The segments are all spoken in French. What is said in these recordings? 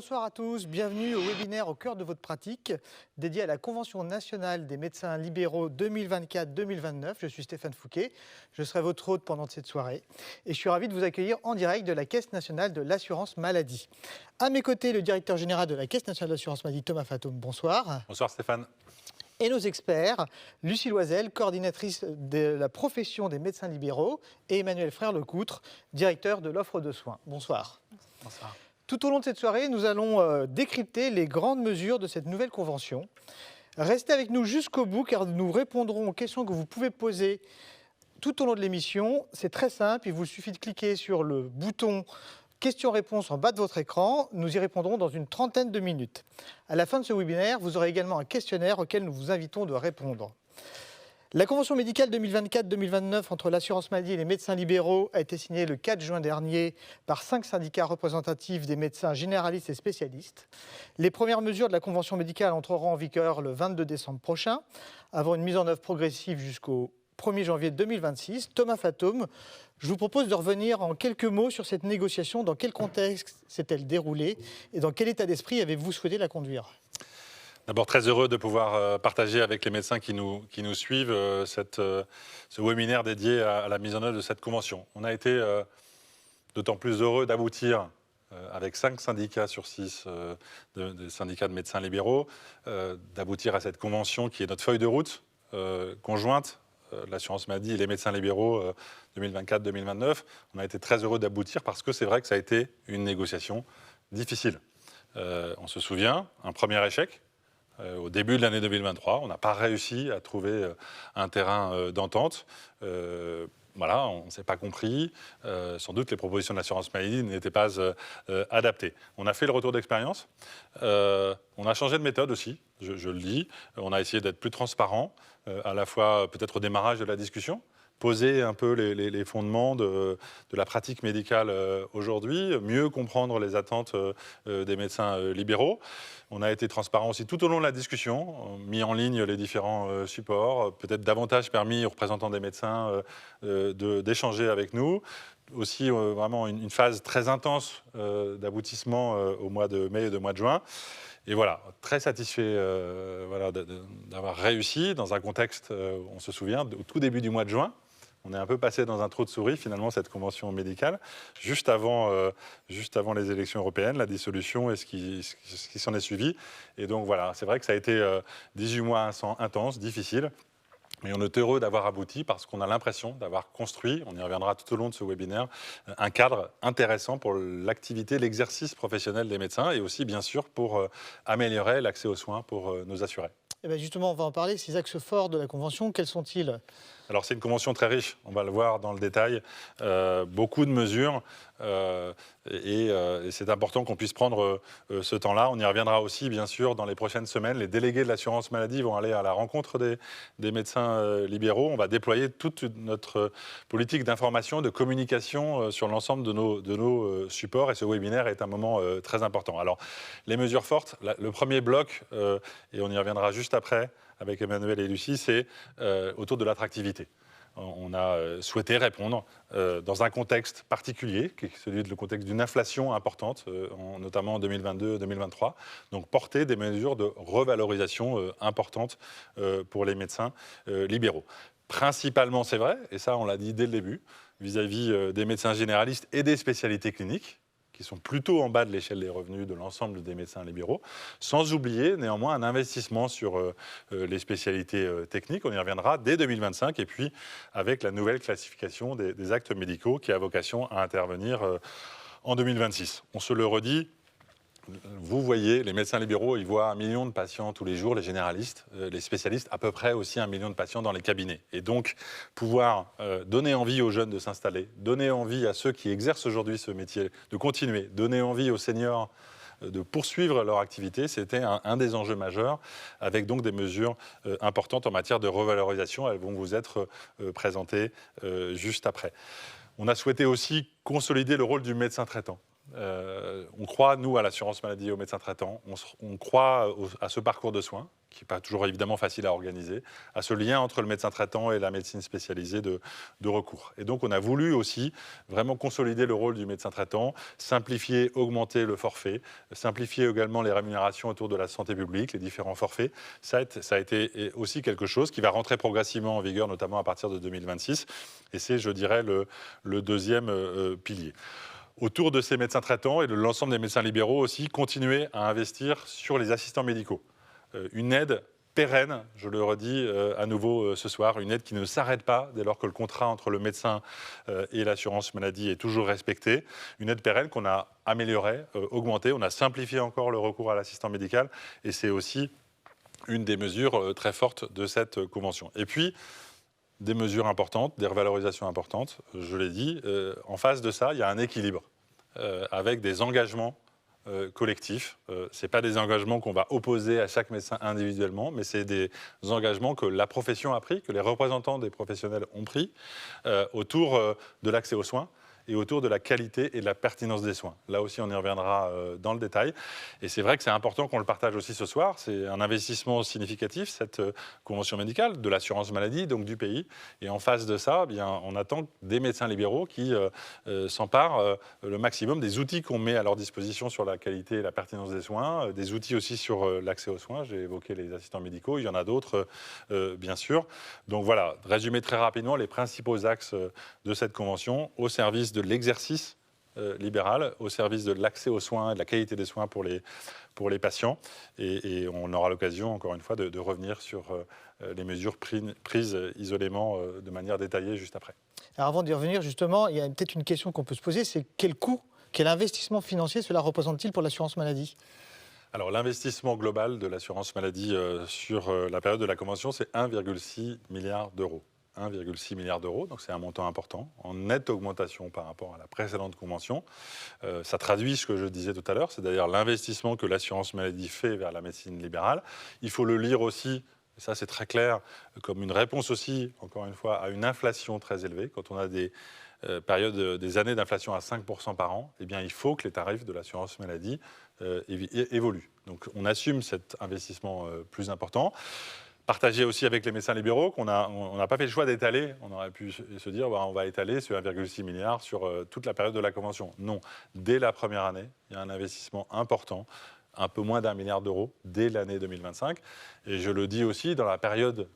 Bonsoir à tous, bienvenue au webinaire Au cœur de votre pratique, dédié à la Convention nationale des médecins libéraux 2024-2029. Je suis Stéphane Fouquet, je serai votre hôte pendant cette soirée et je suis ravi de vous accueillir en direct de la Caisse nationale de l'assurance maladie. À mes côtés, le directeur général de la Caisse nationale de l'assurance maladie, Thomas Fatoum, bonsoir. Bonsoir Stéphane. Et nos experts, Lucie Loisel, coordinatrice de la profession des médecins libéraux, et Emmanuel Frère-Lecoutre, directeur de l'offre de soins. Bonsoir. Bonsoir. Tout au long de cette soirée, nous allons décrypter les grandes mesures de cette nouvelle convention. Restez avec nous jusqu'au bout car nous répondrons aux questions que vous pouvez poser tout au long de l'émission. C'est très simple, il vous suffit de cliquer sur le bouton questions-réponses en bas de votre écran. Nous y répondrons dans une trentaine de minutes. À la fin de ce webinaire, vous aurez également un questionnaire auquel nous vous invitons de répondre. La convention médicale 2024-2029 entre l'assurance maladie et les médecins libéraux a été signée le 4 juin dernier par 5 syndicats représentatifs des médecins généralistes et spécialistes. Les premières mesures de la convention médicale entreront en vigueur le 22 décembre prochain, avant une mise en œuvre progressive jusqu'au 1er janvier 2026. Thomas Fatoum, je vous propose de revenir en quelques mots sur cette négociation. Dans quel contexte s'est-elle déroulée et dans quel état d'esprit avez-vous souhaité la conduire ? D'abord, très heureux de pouvoir partager avec les médecins qui nous suivent ce webinaire dédié à la mise en œuvre de cette convention. On a été d'autant plus heureux d'aboutir avec 5 syndicats sur 6 des syndicats de médecins libéraux, d'aboutir à cette convention qui est notre feuille de route conjointe, l'assurance maladie et les médecins libéraux 2024-2029. On a été très heureux d'aboutir parce que c'est vrai que ça a été une négociation difficile. On se souvient, un premier échec. Au début de l'année 2023, on n'a pas réussi à trouver un terrain d'entente. Voilà, on ne s'est pas compris. Sans doute, les propositions de l'assurance maladie n'étaient pas adaptées. On a fait le retour d'expérience. On a changé de méthode aussi, je le dis. On a essayé d'être plus transparent, à la fois peut-être au démarrage de la discussion, poser un peu les fondements de la pratique médicale aujourd'hui, mieux comprendre les attentes des médecins libéraux. On a été transparent aussi tout au long de la discussion, mis en ligne les différents supports, peut-être davantage permis aux représentants des médecins d'échanger avec nous. Aussi vraiment une phase très intense d'aboutissement au mois de mai et au mois de juin. Et voilà, très satisfait d'avoir réussi dans un contexte, on se souvient, au tout début du mois de juin. On est un peu passé dans un trou de souris, finalement, cette convention médicale, juste avant les élections européennes, la dissolution et ce qui s'en est suivi. Et donc voilà, c'est vrai que ça a été 18 mois intenses, difficiles. Mais on est heureux d'avoir abouti parce qu'on a l'impression d'avoir construit, on y reviendra tout au long de ce webinaire, un cadre intéressant pour l'activité, l'exercice professionnel des médecins et aussi, bien sûr, pour améliorer l'accès aux soins pour nos assurés. Et bien justement, on va en parler. Ces axes forts de la convention, quels sont-ils ? Alors c'est une convention très riche, on va le voir dans le détail, beaucoup de mesures et c'est important qu'on puisse prendre ce temps-là. On y reviendra aussi bien sûr dans les prochaines semaines. Les délégués de l'assurance maladie vont aller à la rencontre des médecins libéraux. On va déployer toute notre politique d'information, de communication sur l'ensemble de nos supports et ce webinaire est un moment très important. Alors les mesures fortes, le premier bloc, et on y reviendra juste après, avec Emmanuel et Lucie, c'est autour de l'attractivité. On a souhaité répondre dans un contexte particulier, qui est celui du contexte d'une inflation importante, notamment en 2022-2023. Donc porter des mesures de revalorisation importantes pour les médecins libéraux. Principalement, c'est vrai, et ça on l'a dit dès le début, vis-à-vis des médecins généralistes et des spécialités cliniques, qui sont plutôt en bas de l'échelle des revenus de l'ensemble des médecins libéraux, sans oublier néanmoins un investissement sur les spécialités techniques. On y reviendra dès 2025 et puis avec la nouvelle classification des actes médicaux qui a vocation à intervenir en 2026. On se le redit, vous voyez, les médecins libéraux, ils voient 1 million de patients tous les jours, les généralistes, les spécialistes, à peu près aussi 1 million de patients dans les cabinets. Et donc, pouvoir donner envie aux jeunes de s'installer, donner envie à ceux qui exercent aujourd'hui ce métier de continuer, donner envie aux seniors de poursuivre leur activité, c'était un des enjeux majeurs, avec donc des mesures importantes en matière de revalorisation. Elles vont vous être présentées juste après. On a souhaité aussi consolider le rôle du médecin traitant. On croit, nous, à l'assurance maladie et aux médecins traitants. On croit à ce parcours de soins, qui n'est pas toujours évidemment facile à organiser, à ce lien entre le médecin traitant et la médecine spécialisée de recours. Et donc, on a voulu aussi vraiment consolider le rôle du médecin traitant, simplifier, augmenter le forfait, simplifier également les rémunérations autour de la santé publique, les différents forfaits. Ça a été aussi quelque chose qui va rentrer progressivement en vigueur, notamment à partir de 2026. Et c'est, je dirais, le deuxième pilier. Autour de ces médecins traitants et de l'ensemble des médecins libéraux aussi, continuer à investir sur les assistants médicaux. Une aide pérenne, je le redis à nouveau ce soir, une aide qui ne s'arrête pas dès lors que le contrat entre le médecin et l'assurance maladie est toujours respecté. Une aide pérenne qu'on a améliorée, augmentée, on a simplifié encore le recours à l'assistant médical et c'est aussi une des mesures très fortes de cette convention. Et puis, des mesures importantes, des revalorisations importantes, je l'ai dit. En face de ça, il y a un équilibre avec des engagements collectifs. Ce n'est pas des engagements qu'on va opposer à chaque médecin individuellement, mais c'est des engagements que la profession a pris, que les représentants des professionnels ont pris autour de l'accès aux soins et autour de la qualité et de la pertinence des soins. Là aussi, on y reviendra dans le détail. Et c'est vrai que c'est important qu'on le partage aussi ce soir. C'est un investissement significatif, cette convention médicale, de l'assurance maladie, donc du pays. Et en face de ça, eh bien, on attend des médecins libéraux qui s'emparent le maximum des outils qu'on met à leur disposition sur la qualité et la pertinence des soins, des outils aussi sur l'accès aux soins. J'ai évoqué les assistants médicaux, il y en a d'autres, bien sûr. Donc voilà, résumer très rapidement les principaux axes de cette convention au service de l'exercice libéral, au service de l'accès aux soins et de la qualité des soins pour les patients. Et on aura l'occasion, encore une fois, de revenir sur les mesures prises isolément de manière détaillée juste après. Alors avant d'y revenir, justement, il y a peut-être une question qu'on peut se poser, c'est quel coût, quel investissement financier cela représente-t-il pour l'assurance maladie ? Alors l'investissement global de l'assurance maladie sur la période de la convention, c'est 1,6 milliard d'euros. 1,6 milliard d'euros, donc c'est un montant important, en nette augmentation par rapport à la précédente convention. Ça traduit ce que je disais tout à l'heure, c'est d'ailleurs l'investissement que l'assurance maladie fait vers la médecine libérale. Il faut le lire aussi, et ça c'est très clair, comme une réponse aussi, encore une fois, à une inflation très élevée. Quand on a des périodes, des années d'inflation à 5% par an, eh bien, il faut que les tarifs de l'assurance maladie évoluent. Donc on assume cet investissement plus important. Partager aussi avec les médecins libéraux qu'on n'a pas fait le choix d'étaler. On aurait pu se dire on va étaler ce 1,6 milliard sur toute la période de la convention. Non, dès la première année, il y a un investissement important, un peu moins d'1 milliard d'euros dès l'année 2025. Et je le dis aussi, dans la période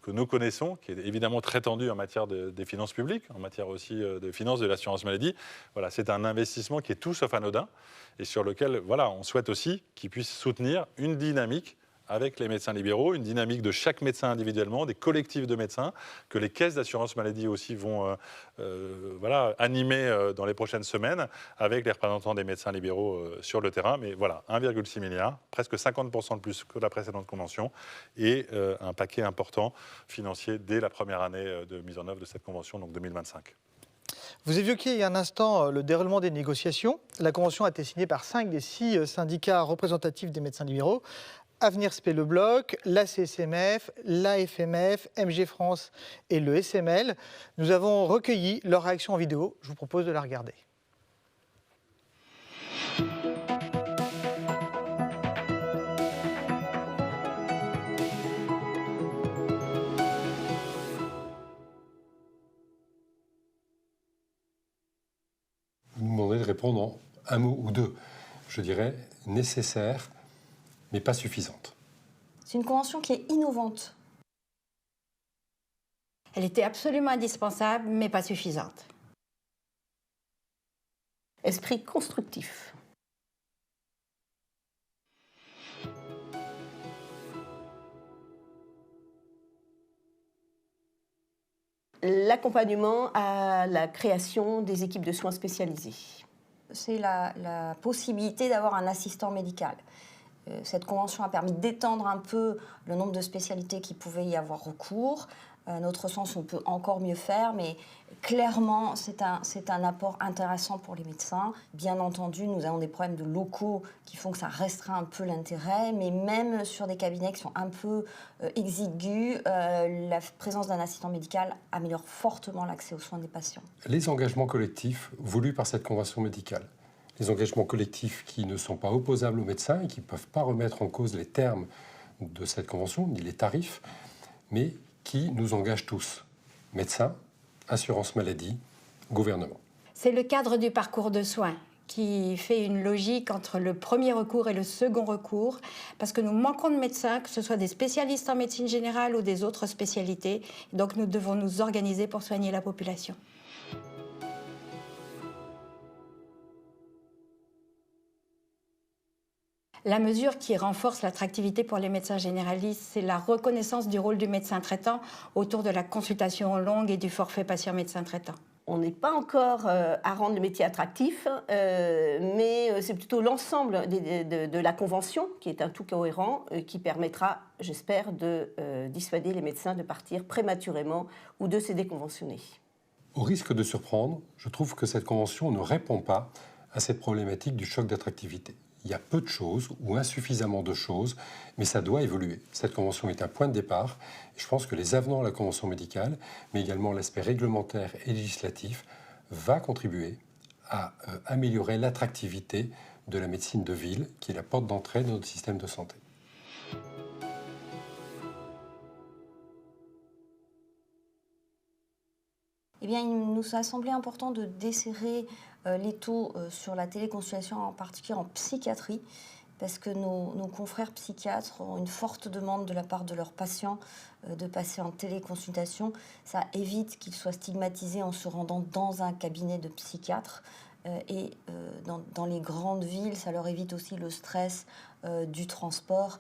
que nous connaissons, qui est évidemment très tendue en matière des finances publiques, en matière aussi de finances de l'assurance maladie, voilà, c'est un investissement qui est tout sauf anodin et sur lequel voilà, on souhaite aussi qu'il puisse soutenir une dynamique avec les médecins libéraux, une dynamique de chaque médecin individuellement, des collectifs de médecins, que les caisses d'assurance maladie aussi vont animer dans les prochaines semaines avec les représentants des médecins libéraux sur le terrain. Mais voilà, 1,6 milliard, presque 50% de plus que la précédente convention, et un paquet important financier dès la première année de mise en œuvre de cette convention, donc 2025. Vous évoquiez il y a un instant le déroulement des négociations. La convention a été signée par 5 des 6 syndicats représentatifs des médecins libéraux. Avenir Spé Le Bloc, la CSMF, la FMF, MG France et le SML. Nous avons recueilli leur réaction en vidéo. Je vous propose de la regarder. Vous me demandez de répondre en un mot ou deux. Je dirais nécessaire, mais pas suffisante. C'est une convention qui est innovante. Elle était absolument indispensable, mais pas suffisante. Esprit constructif. L'accompagnement à la création des équipes de soins spécialisées. C'est la possibilité d'avoir un assistant médical. Cette convention a permis d'étendre un peu le nombre de spécialités qui pouvaient y avoir recours. À notre sens, on peut encore mieux faire, mais clairement, c'est un apport intéressant pour les médecins. Bien entendu, nous avons des problèmes de locaux qui font que ça restreint un peu l'intérêt, mais même sur des cabinets qui sont un peu exigus, la présence d'un assistant médical améliore fortement l'accès aux soins des patients. Les engagements collectifs voulus par cette convention médicale, les engagements collectifs qui ne sont pas opposables aux médecins et qui ne peuvent pas remettre en cause les termes de cette convention, ni les tarifs, mais qui nous engagent tous, médecins, assurance maladie, gouvernement. C'est le cadre du parcours de soins qui fait une logique entre le premier recours et le second recours, parce que nous manquons de médecins, que ce soit des spécialistes en médecine générale ou des autres spécialités. Donc nous devons nous organiser pour soigner la population. La mesure qui renforce l'attractivité pour les médecins généralistes, c'est la reconnaissance du rôle du médecin traitant autour de la consultation longue et du forfait patient médecin traitant. On n'est pas encore à rendre le métier attractif, mais c'est plutôt l'ensemble de la convention, qui est un tout cohérent, qui permettra, j'espère, de dissuader les médecins de partir prématurément ou de se déconventionner. Au risque de surprendre, je trouve que cette convention ne répond pas à cette problématique du choc d'attractivité. Il y a peu de choses ou insuffisamment de choses, mais ça doit évoluer. Cette convention est un point de départ. Et je pense que les avenants à la convention médicale, mais également l'aspect réglementaire et législatif, va contribuer à améliorer l'attractivité de la médecine de ville, qui est la porte d'entrée de notre système de santé. Eh bien, il nous a semblé important de desserrer les taux sur la téléconsultation, en particulier en psychiatrie, parce que nos confrères psychiatres ont une forte demande de la part de leurs patients de passer en téléconsultation. Ça évite qu'ils soient stigmatisés en se rendant dans un cabinet de psychiatre. Et dans les grandes villes, ça leur évite aussi le stress du transport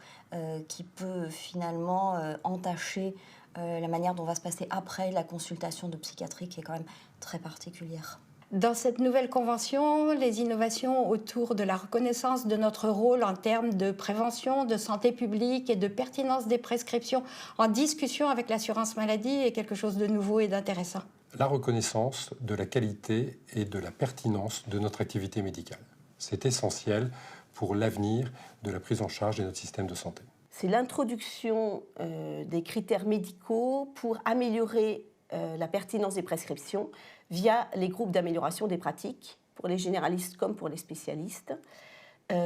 qui peut finalement entacher la manière dont va se passer après la consultation de psychiatrie, qui est quand même très particulière. Dans cette nouvelle convention, les innovations autour de la reconnaissance de notre rôle en termes de prévention, de santé publique et de pertinence des prescriptions en discussion avec l'assurance maladie est quelque chose de nouveau et d'intéressant. La reconnaissance de la qualité et de la pertinence de notre activité médicale. C'est essentiel pour l'avenir de la prise en charge de notre système de santé. C'est l'introduction des critères médicaux pour améliorer la pertinence des prescriptions via les groupes d'amélioration des pratiques, pour les généralistes comme pour les spécialistes,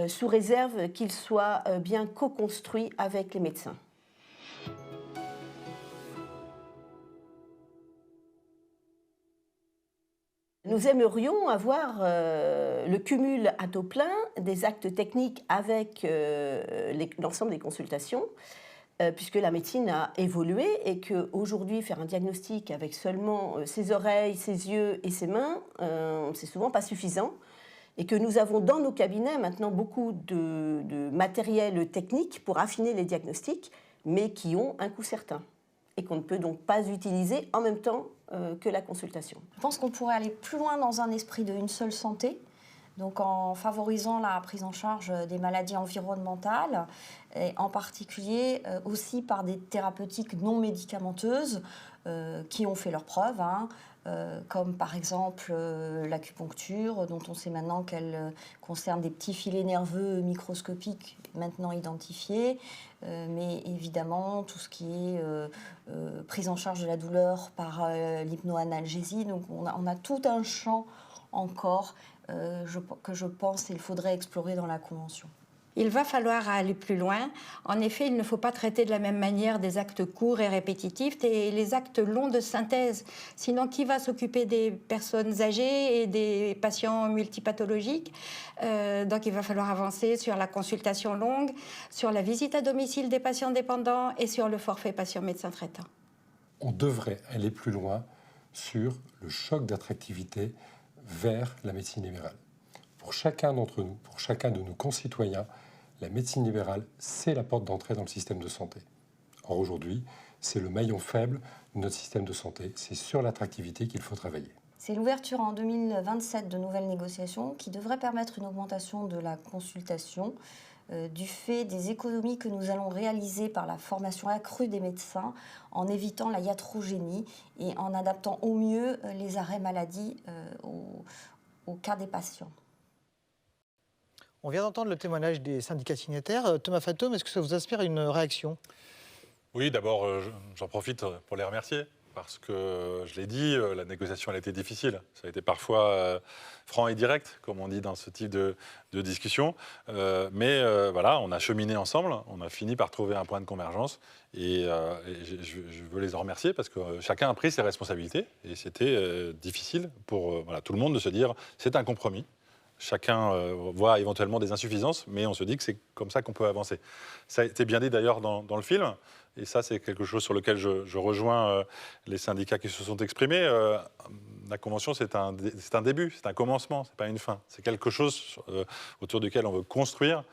sous réserve qu'ils soient bien co-construits avec les médecins. Nous aimerions avoir le cumul à taux plein des actes techniques avec l'ensemble des consultations, puisque la médecine a évolué et qu'aujourd'hui, faire un diagnostic avec seulement ses oreilles, ses yeux et ses mains, c'est souvent pas suffisant. Et que nous avons dans nos cabinets maintenant beaucoup de matériel technique pour affiner les diagnostics, mais qui ont un coût certain et qu'on ne peut donc pas utiliser en même temps que la consultation. Je pense qu'on pourrait aller plus loin dans un esprit d'une seule santé, donc en favorisant la prise en charge des maladies environnementales, et en particulier aussi par des thérapeutiques non médicamenteuses qui ont fait leurs preuves, comme par exemple l'acupuncture, dont on sait maintenant qu'elle concerne des petits filets nerveux microscopiques maintenant identifiés, mais évidemment tout ce qui est prise en charge de la douleur par l'hypnoanalgésie. Donc on a tout un champ encore que je pense qu'il faudrait explorer dans la Convention. Il va falloir aller plus loin. En effet, il ne faut pas traiter de la même manière des actes courts et répétitifs et les actes longs de synthèse. Sinon, qui va s'occuper des personnes âgées et des patients multipathologiques ? Donc, il va falloir avancer sur la consultation longue, sur la visite à domicile des patients dépendants et sur le forfait patient médecin traitant. On devrait aller plus loin sur le choc d'attractivité vers la médecine libérale. Pour chacun d'entre nous, pour chacun de nos concitoyens, la médecine libérale, c'est la porte d'entrée dans le système de santé. Or aujourd'hui, c'est le maillon faible de notre système de santé. C'est sur l'attractivité qu'il faut travailler. C'est l'ouverture en 2027 de nouvelles négociations qui devraient permettre une augmentation de la consultation du fait des économies que nous allons réaliser par la formation accrue des médecins en évitant la iatrogénie et en adaptant au mieux les arrêts maladie au cas des patients. On vient d'entendre le témoignage des syndicats signataires. Thomas Fatome, est-ce que ça vous inspire une réaction ? Oui, d'abord, j'en profite pour les remercier parce que, je l'ai dit, la négociation elle a été difficile. Ça a été parfois franc et direct, comme on dit dans ce type de discussion. Mais voilà, on a cheminé ensemble, on a fini par trouver un point de convergence. Et je veux les en remercier parce que chacun a pris ses responsabilités. Et c'était difficile pour tout le monde de se dire c'est un compromis. Chacun voit éventuellement des insuffisances, mais on se dit que c'est comme ça qu'on peut avancer. Ça a été bien dit d'ailleurs dans le film. Et ça, c'est quelque chose sur lequel je rejoins les syndicats qui se sont exprimés. La convention, c'est un début, c'est un commencement, c'est pas une fin. C'est quelque chose autour duquel on veut construire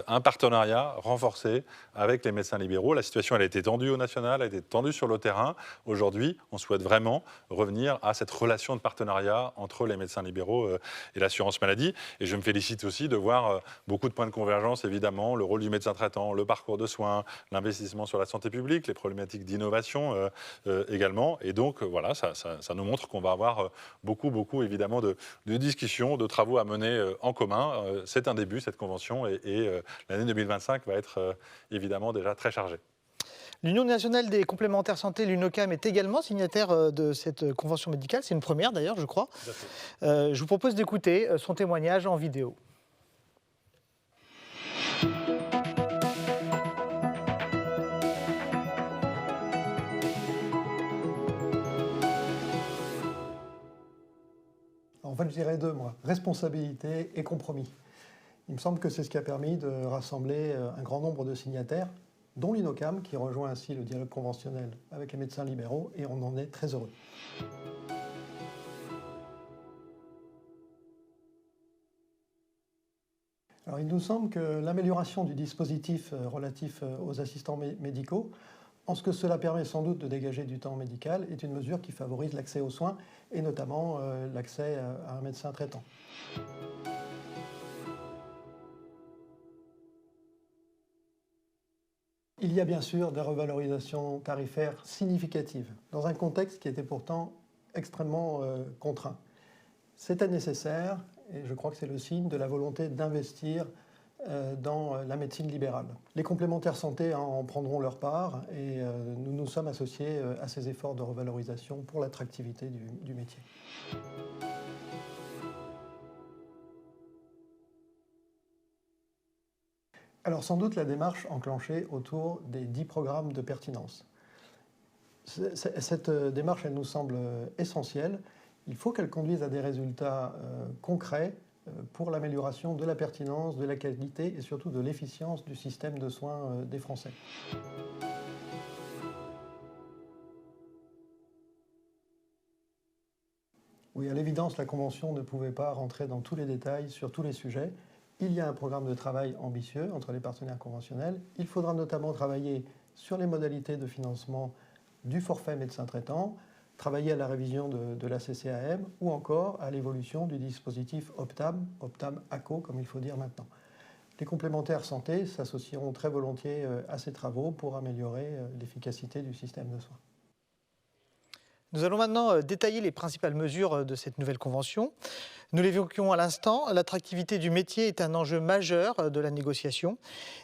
un partenariat renforcé avec les médecins libéraux. La situation, elle a été tendue au national, elle a été tendue sur le terrain. Aujourd'hui, on souhaite vraiment revenir à cette relation de partenariat entre les médecins libéraux et l'assurance maladie. Et je me félicite aussi de voir beaucoup de points de convergence, évidemment, le rôle du médecin traitant, le parcours de soins, l'investissement sur la santé publique, les problématiques d'innovation également. Et donc, voilà, ça nous montre qu'on va avoir beaucoup, évidemment, de discussions, de travaux à mener en commun. C'est un début, cette convention, et l'année 2025 va être évidemment déjà très chargée. L'Union nationale des complémentaires santé, l'UNOCAM, est également signataire de cette convention médicale. C'est une première d'ailleurs, je crois. Je vous propose d'écouter son témoignage en vidéo. En fait, je dirais deux, moi. Responsabilité et compromis. Il me semble que c'est ce qui a permis de rassembler un grand nombre de signataires, dont l'UNOCAM, qui rejoint ainsi le dialogue conventionnel avec les médecins libéraux, et on en est très heureux. Alors, il nous semble que l'amélioration du dispositif relatif aux assistants médicaux, en ce que cela permet sans doute de dégager du temps médical, est une mesure qui favorise l'accès aux soins, et notamment l'accès à un médecin traitant. Il y a bien sûr des revalorisations tarifaires significatives, dans un contexte qui était pourtant extrêmement contraint. C'était nécessaire, et je crois que c'est le signe de la volonté d'investir dans la médecine libérale. Les complémentaires santé en prendront leur part, et nous nous sommes associés à ces efforts de revalorisation pour l'attractivité du métier. Alors sans doute la démarche enclenchée autour des 10 programmes de pertinence. Cette démarche, elle nous semble essentielle. Il faut qu'elle conduise à des résultats concrets pour l'amélioration de la pertinence, de la qualité et surtout de l'efficience du système de soins des Français. Oui, à l'évidence, la Convention ne pouvait pas rentrer dans tous les détails sur tous les sujets. Il y a un programme de travail ambitieux entre les partenaires conventionnels. Il faudra notamment travailler sur les modalités de financement du forfait médecin traitant, travailler à la révision de la CCAM ou encore à l'évolution du dispositif Optam-ACO, comme il faut dire maintenant. Les complémentaires santé s'associeront très volontiers à ces travaux pour améliorer l'efficacité du système de soins. Nous allons maintenant détailler les principales mesures de cette nouvelle convention. Nous l'évoquions à l'instant, l'attractivité du métier est un enjeu majeur de la négociation.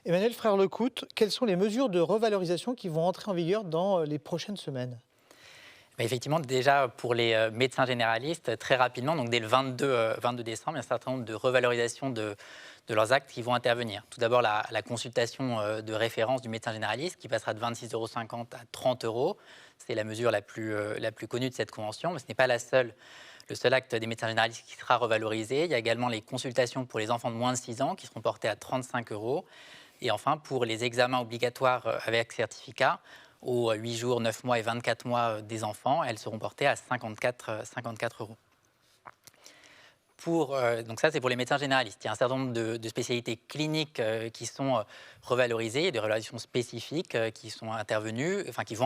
Emmanuel Frère-Lecoute, quelles sont les mesures de revalorisation qui vont entrer en vigueur dans les prochaines semaines ? Effectivement, déjà pour les médecins généralistes, très rapidement, donc dès le 22 décembre, il y a un certain nombre de revalorisations de leurs actes qui vont intervenir. Tout d'abord, la consultation de référence du médecin généraliste qui passera de 26,50 € à 30 €. C'est la mesure la plus connue de cette convention, mais ce n'est pas le seul acte des médecins généralistes qui sera revalorisé. Il y a également les consultations pour les enfants de moins de 6 ans qui seront portées à 35 €. Et enfin, pour les examens obligatoires avec certificat, aux 8 jours, 9 mois et 24 mois des enfants, elles seront portées à 54 €. Donc ça, c'est pour les médecins généralistes. Il y a un certain nombre de spécialités cliniques qui sont revalorisées, des revalorisations spécifiques qui vont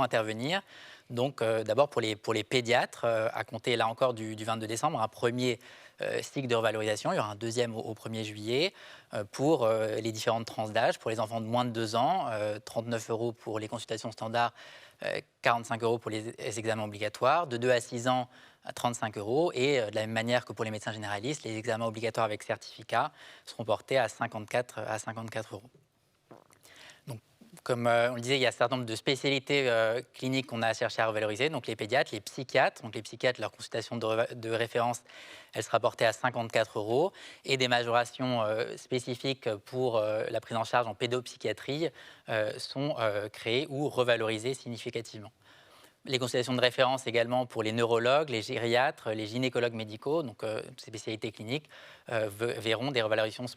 intervenir. Donc d'abord pour les pédiatres, à compter là encore du 22 décembre, un premier cycle de revalorisation. Il y aura un deuxième au 1er juillet pour les différentes tranches d'âge. Pour les enfants de moins de 2 ans, 39 € pour les consultations standards, 45 € pour les examens obligatoires. De 2 à 6 ans, à 35 € et de la même manière que pour les médecins généralistes, les examens obligatoires avec certificat seront portés à 54 €. Donc, Comme on le disait, il y a un certain nombre de spécialités cliniques qu'on a cherché à revaloriser, donc les pédiatres, les psychiatres. Donc les psychiatres, leur consultation de référence, elle sera portée à 54 €, et des majorations spécifiques pour la prise en charge en pédopsychiatrie sont créées ou revalorisées significativement. Les consultations de référence également pour les neurologues, les gériatres, les gynécologues médicaux, donc ces spécialités cliniques, verront des revalorisations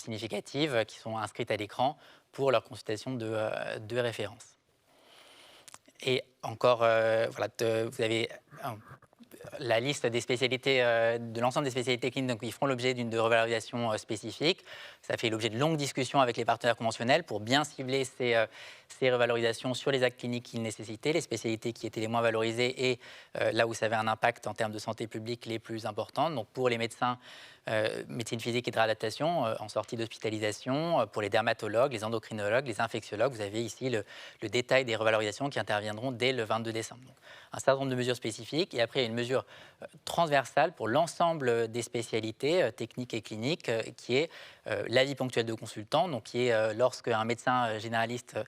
significatives qui sont inscrites à l'écran pour leur consultation de référence. Et encore, vous avez la liste des spécialités, de l'ensemble des spécialités cliniques, donc, qui feront l'objet d'une revalorisation spécifique. Ça fait l'objet de longues discussions avec les partenaires conventionnels pour bien cibler ces revalorisations sur les actes cliniques qu'ils nécessitaient, les spécialités qui étaient les moins valorisées et là où ça avait un impact en termes de santé publique les plus importants. Donc pour les médecins, médecine physique et de réadaptation en sortie d'hospitalisation, pour les dermatologues, les endocrinologues, les infectiologues, vous avez ici le détail des revalorisations qui interviendront dès le 22 décembre. Donc, un certain nombre de mesures spécifiques, et après il y a une mesure transversale pour l'ensemble des spécialités techniques et cliniques qui est l'avis ponctuel de consultant, donc qui est lorsque un médecin généraliste,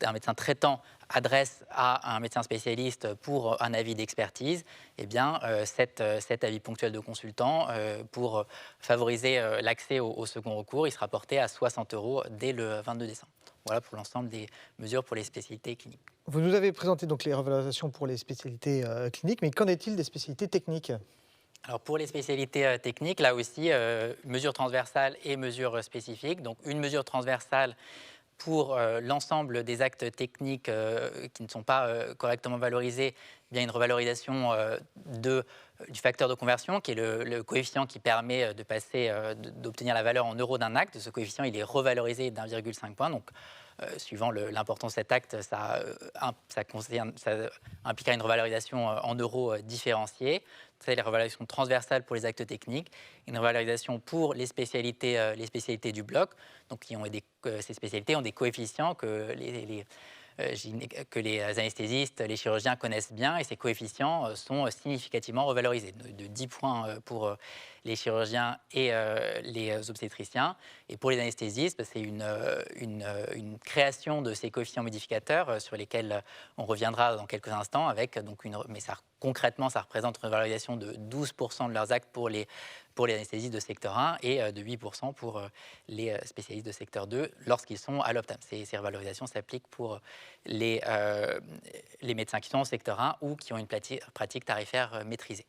un médecin traitant adresse à un médecin spécialiste pour un avis d'expertise, eh bien, cet avis ponctuel de consultant, pour favoriser l'accès au second recours, il sera porté à 60 € dès le 22 décembre. Voilà pour l'ensemble des mesures pour les spécialités cliniques. Vous nous avez présenté donc les revalorisations pour les spécialités cliniques, mais qu'en est-il des spécialités techniques ? Alors pour les spécialités techniques, là aussi, mesures transversales et mesures spécifiques. Donc une mesure transversale pour l'ensemble des actes techniques qui ne sont pas correctement valorisés, eh bien une revalorisation du facteur de conversion, qui est le coefficient qui permet d'obtenir la valeur en euros d'un acte. Ce coefficient, il est revalorisé d'1,5 point. Donc, suivant l'importance de cet acte, ça impliquera une revalorisation en euros différenciée. C'est la revalorisation transversale pour les actes techniques, une revalorisation pour les spécialités du bloc. Donc, ces spécialités ont des coefficients que les anesthésistes, les chirurgiens connaissent bien, et ces coefficients sont significativement revalorisés, de 10 points pour les chirurgiens et les obstétriciens. Et pour les anesthésistes, c'est une création de ces coefficients modificateurs sur lesquels on reviendra dans quelques instants, concrètement, ça représente une valorisation de 12% de leurs actes pour les anesthésistes de secteur 1 et de 8% pour les spécialistes de secteur 2 lorsqu'ils sont à l'Optam. Ces revalorisations s'appliquent pour les médecins qui sont au secteur 1 ou qui ont une pratique tarifaire maîtrisée.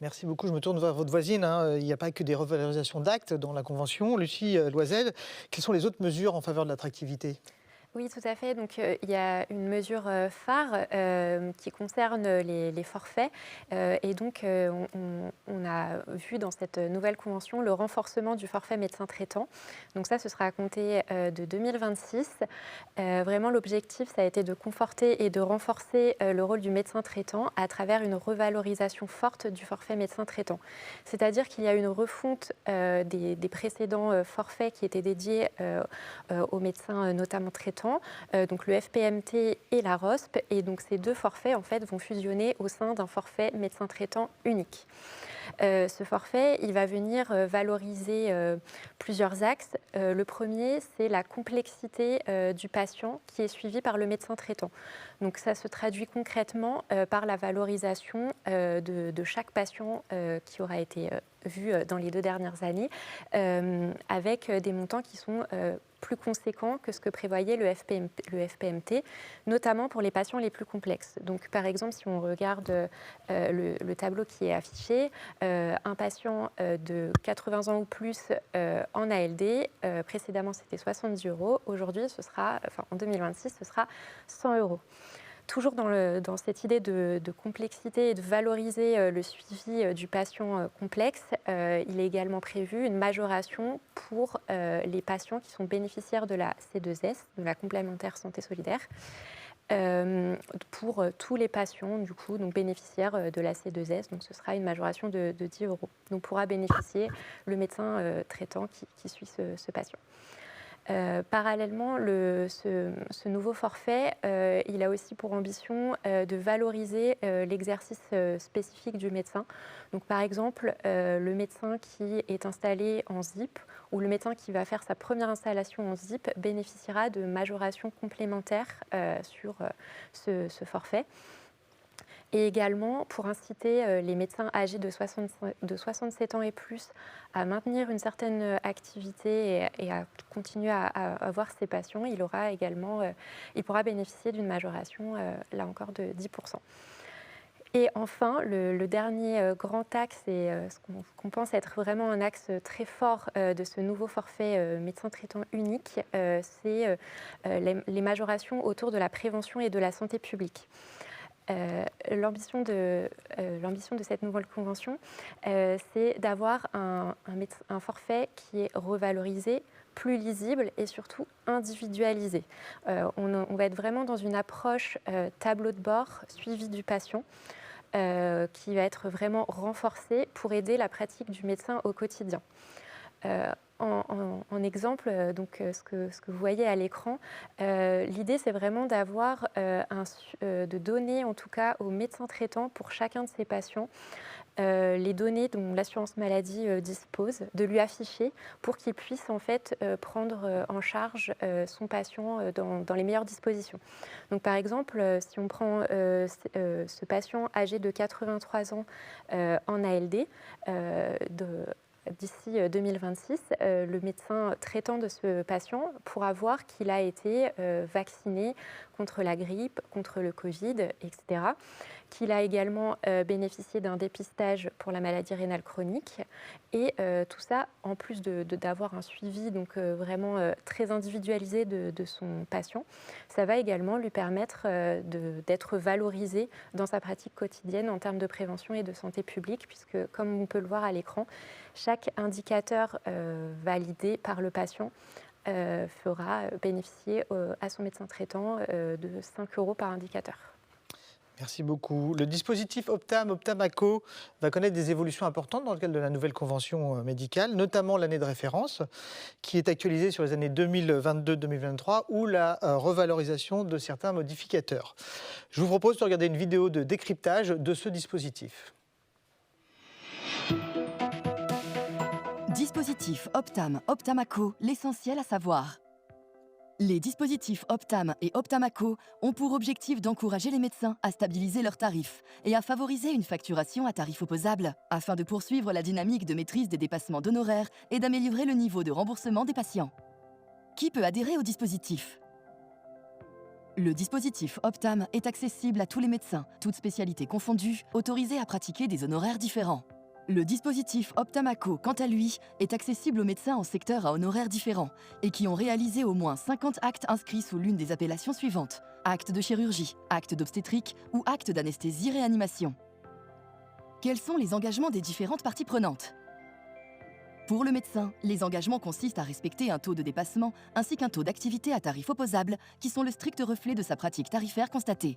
Merci beaucoup. Je me tourne vers votre voisine. Il n'y a pas que des revalorisations d'actes dans la Convention. Lucie Loisel, quelles sont les autres mesures en faveur de l'attractivité ? Oui, tout à fait. Donc, il y a une mesure phare qui concerne les forfaits. Et donc, on a vu dans cette nouvelle convention le renforcement du forfait médecin traitant. Donc ça, ce sera à compter de 2026. Vraiment, l'objectif, ça a été de conforter et de renforcer le rôle du médecin traitant à travers une revalorisation forte du forfait médecin traitant. C'est-à-dire qu'il y a une refonte des précédents forfaits qui étaient dédiés aux médecins notamment traitants. Donc le FPMT et la ROSP, et donc ces deux forfaits en fait vont fusionner au sein d'un forfait médecin traitant unique. Ce forfait, il va venir valoriser plusieurs axes. Le premier, c'est la complexité du patient qui est suivi par le médecin traitant. Donc ça se traduit concrètement par la valorisation de chaque patient qui aura été vu dans les 2 dernières années, avec des montants qui sont plus conséquents que ce que prévoyait le FPMT, notamment pour les patients les plus complexes. Donc, par exemple, si on regarde le tableau qui est affiché, un patient de 80 ans ou plus en ALD, précédemment c'était 70 €, aujourd'hui, en 2026, ce sera 100 €. Toujours dans cette idée de complexité et de valoriser le suivi du patient complexe, il est également prévu une majoration pour les patients qui sont bénéficiaires de la C2S, de la complémentaire santé solidaire, pour tous les patients du coup, donc bénéficiaires de la C2S. Donc ce sera une majoration de 10 €. Donc pourra bénéficier le médecin traitant qui suit ce patient. Parallèlement, ce nouveau forfait, il a aussi pour ambition de valoriser l'exercice spécifique du médecin. Donc, par exemple, le médecin qui est installé en ZIP ou le médecin qui va faire sa première installation en ZIP bénéficiera de majorations complémentaires sur ce forfait. Et également pour inciter les médecins âgés de 67 ans et plus à maintenir une certaine activité et à continuer à voir ses patients, il pourra bénéficier d'une majoration, là encore, de 10%. Et enfin, le dernier grand axe, et ce qu'on pense être vraiment un axe très fort de ce nouveau forfait médecin traitant unique, c'est les majorations autour de la prévention et de la santé publique. L'ambition de cette nouvelle convention, c'est d'avoir un forfait qui est revalorisé, plus lisible et surtout individualisé. On va être vraiment dans une approche tableau de bord, suivi du patient, qui va être vraiment renforcée pour aider la pratique du médecin au quotidien. En exemple, donc, ce que vous voyez à l'écran, l'idée c'est vraiment d'avoir, de donner en tout cas au médecin traitant pour chacun de ses patients les données dont l'assurance maladie dispose, de lui afficher pour qu'il puisse en fait prendre en charge son patient dans les meilleures dispositions. Donc par exemple, si on prend ce patient âgé de 83 ans en ALD, d'ici 2026, le médecin traitant de ce patient pourra voir qu'il a été vacciné contre la grippe, contre le Covid, etc. Qu'il a également bénéficié d'un dépistage pour la maladie rénale chronique. Et tout ça, en plus d'avoir un suivi donc, vraiment très individualisé de son patient, ça va également lui permettre d'être valorisé dans sa pratique quotidienne en termes de prévention et de santé publique, puisque, comme on peut le voir à l'écran, chaque indicateur validé par le patient fera bénéficier à son médecin traitant de 5 € par indicateur. Merci beaucoup. Le dispositif Optam-ACO va connaître des évolutions importantes dans le cadre de la nouvelle convention médicale, notamment l'année de référence, qui est actualisée sur les années 2022-2023, ou la revalorisation de certains modificateurs. Je vous propose de regarder une vidéo de décryptage de ce dispositif. Dispositif Optam, Optam-ACO, l'essentiel à savoir. Les dispositifs Optam et Optam-ACO ont pour objectif d'encourager les médecins à stabiliser leurs tarifs et à favoriser une facturation à tarif opposable, afin de poursuivre la dynamique de maîtrise des dépassements d'honoraires et d'améliorer le niveau de remboursement des patients. Qui peut adhérer au dispositif ? Le dispositif Optam est accessible à tous les médecins, toutes spécialités confondues, autorisés à pratiquer des honoraires différents. Le dispositif Optam-ACO, quant à lui, est accessible aux médecins en secteur à honoraires différents et qui ont réalisé au moins 50 actes inscrits sous l'une des appellations suivantes: acte de chirurgie, acte d'obstétrique ou acte d'anesthésie-réanimation. Quels sont les engagements des différentes parties prenantes ? Pour le médecin, les engagements consistent à respecter un taux de dépassement ainsi qu'un taux d'activité à tarif opposable qui sont le strict reflet de sa pratique tarifaire constatée.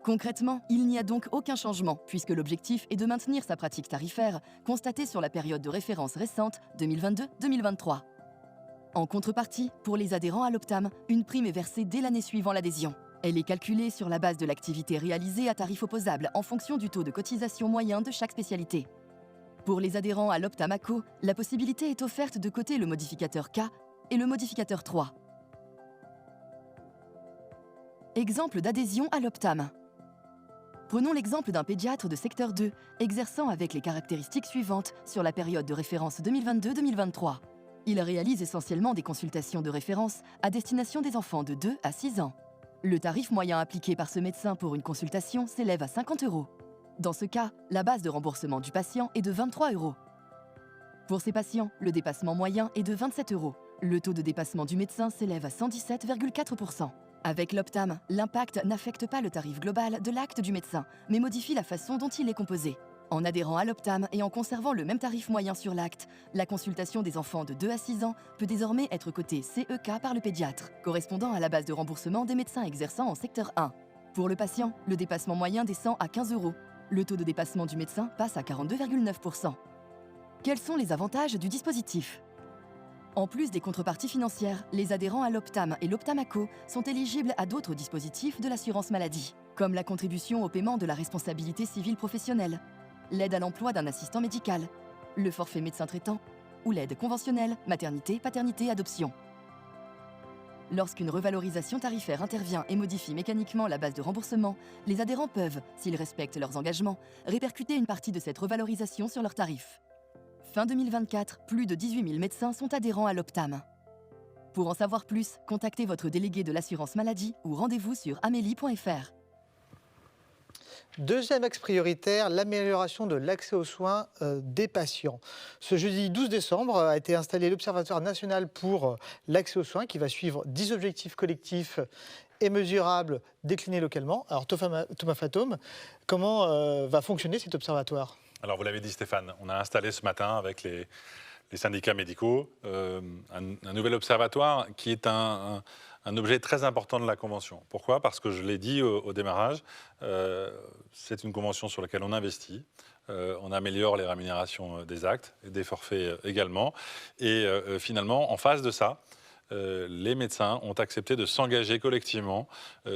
Concrètement, il n'y a donc aucun changement, puisque l'objectif est de maintenir sa pratique tarifaire, constatée sur la période de référence récente 2022-2023. En contrepartie, pour les adhérents à l'Optam, une prime est versée dès l'année suivant l'adhésion. Elle est calculée sur la base de l'activité réalisée à tarif opposable en fonction du taux de cotisation moyen de chaque spécialité. Pour les adhérents à l'Optam-ACO, la possibilité est offerte de coter le modificateur K et le modificateur 3. Exemple d'adhésion à l'Optam. Prenons l'exemple d'un pédiatre de secteur 2, exerçant avec les caractéristiques suivantes sur la période de référence 2022-2023. Il réalise essentiellement des consultations de référence à destination des enfants de 2 à 6 ans. Le tarif moyen appliqué par ce médecin pour une consultation s'élève à 50 €. Dans ce cas, la base de remboursement du patient est de 23 €. Pour ces patients, le dépassement moyen est de 27 €. Le taux de dépassement du médecin s'élève à 117,4%. Avec l'Optam, l'impact n'affecte pas le tarif global de l'acte du médecin, mais modifie la façon dont il est composé. En adhérant à l'Optam et en conservant le même tarif moyen sur l'acte, la consultation des enfants de 2 à 6 ans peut désormais être cotée CEK par le pédiatre, correspondant à la base de remboursement des médecins exerçant en secteur 1. Pour le patient, le dépassement moyen descend à 15 €. Le taux de dépassement du médecin passe à 42,9%. Quels sont les avantages du dispositif ? En plus des contreparties financières, les adhérents à l'Optam et l'Optamaco sont éligibles à d'autres dispositifs de l'assurance maladie, comme la contribution au paiement de la responsabilité civile professionnelle, l'aide à l'emploi d'un assistant médical, le forfait médecin traitant ou l'aide conventionnelle, maternité, paternité, adoption. Lorsqu'une revalorisation tarifaire intervient et modifie mécaniquement la base de remboursement, les adhérents peuvent, s'ils respectent leurs engagements, répercuter une partie de cette revalorisation sur leurs tarifs. Fin 2024, plus de 18 000 médecins sont adhérents à l'Optam. Pour en savoir plus, contactez votre délégué de l'assurance maladie ou rendez-vous sur amélie.fr. Deuxième axe prioritaire, l'amélioration de l'accès aux soins des patients. Ce jeudi 12 décembre a été installé l'Observatoire national pour l'accès aux soins qui va suivre 10 objectifs collectifs et mesurables déclinés localement. Alors Thomas Fatome, comment va fonctionner cet observatoire ? Alors vous l'avez dit Stéphane, on a installé ce matin avec les syndicats médicaux un nouvel observatoire qui est un objet très important de la Convention. Pourquoi ? Parce que je l'ai dit au démarrage, c'est une convention sur laquelle on investit, on améliore les rémunérations des actes, et des forfaits également, et finalement, en face de ça, les médecins ont accepté de s'engager collectivement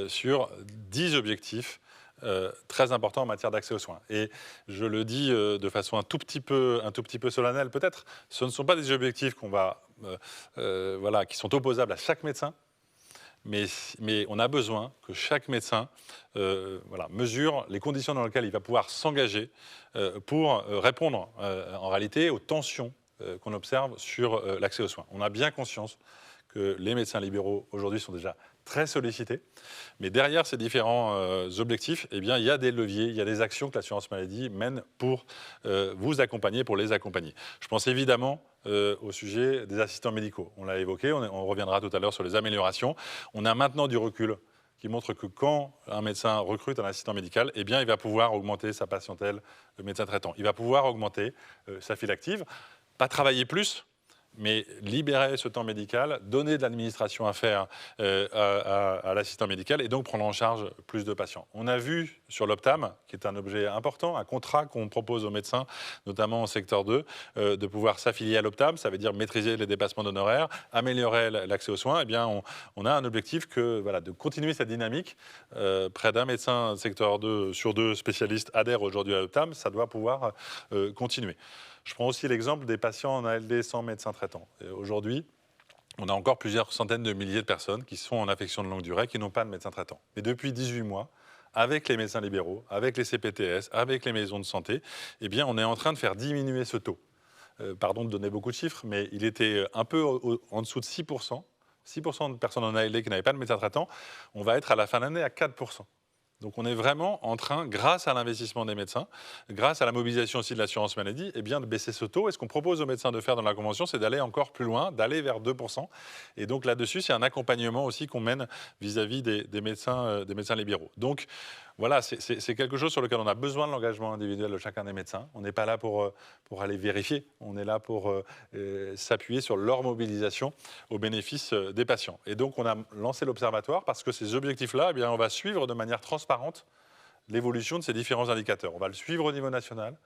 sur 10 objectifs très important en matière d'accès aux soins. Et je le dis de façon un tout petit peu solennelle peut-être, ce ne sont pas des objectifs qui sont opposables à chaque médecin, mais on a besoin que chaque médecin mesure les conditions dans lesquelles il va pouvoir s'engager pour répondre en réalité aux tensions qu'on observe sur l'accès aux soins. On a bien conscience que les médecins libéraux aujourd'hui sont déjà très sollicités, mais derrière ces différents objectifs, eh bien, il y a des leviers, il y a des actions que l'assurance maladie mène pour vous accompagner, pour les accompagner. Je pense évidemment au sujet des assistants médicaux. On l'a évoqué, on reviendra tout à l'heure sur les améliorations. On a maintenant du recul qui montre que quand un médecin recrute un assistant médical, eh bien, il va pouvoir augmenter sa patientèle, le médecin traitant. Il va pouvoir augmenter sa file active, pas travailler plus, mais libérer ce temps médical, donner de l'administration à faire à l'assistant médical et donc prendre en charge plus de patients. On a vu sur l'Optam, qui est un objet important, un contrat qu'on propose aux médecins, notamment au secteur 2, de pouvoir s'affilier à l'Optam, ça veut dire maîtriser les dépassements d'honoraires, améliorer l'accès aux soins. Eh bien, on a un objectif de continuer cette dynamique. Près d'un médecin secteur 2 sur 2 spécialistes adhèrent aujourd'hui à l'Optam, ça doit pouvoir continuer. Je prends aussi l'exemple des patients en ALD sans médecin traitant. Aujourd'hui, on a encore plusieurs centaines de milliers de personnes qui sont en affection de longue durée, qui n'ont pas de médecin traitant. Mais depuis 18 mois, avec les médecins libéraux, avec les CPTS, avec les maisons de santé, eh bien, on est en train de faire diminuer ce taux. Pardon de donner beaucoup de chiffres, mais il était un peu en dessous de 6%. 6% de personnes en ALD qui n'avaient pas de médecin traitant. On va être à la fin de l'année à 4%. Donc on est vraiment en train, grâce à l'investissement des médecins, grâce à la mobilisation aussi de l'assurance maladie, eh bien de baisser ce taux. Et ce qu'on propose aux médecins de faire dans la Convention, c'est d'aller encore plus loin, d'aller vers 2%. Et donc là-dessus, c'est un accompagnement aussi qu'on mène vis-à-vis des médecins libéraux. Donc voilà, c'est quelque chose sur lequel on a besoin de l'engagement individuel de chacun des médecins. On n'est pas là pour aller vérifier, on est là pour s'appuyer sur leur mobilisation au bénéfice des patients. Et donc on a lancé l'Observatoire parce que ces objectifs-là, eh bien, on va suivre de manière transparente l'évolution de ces différents indicateurs. On va le suivre au niveau national,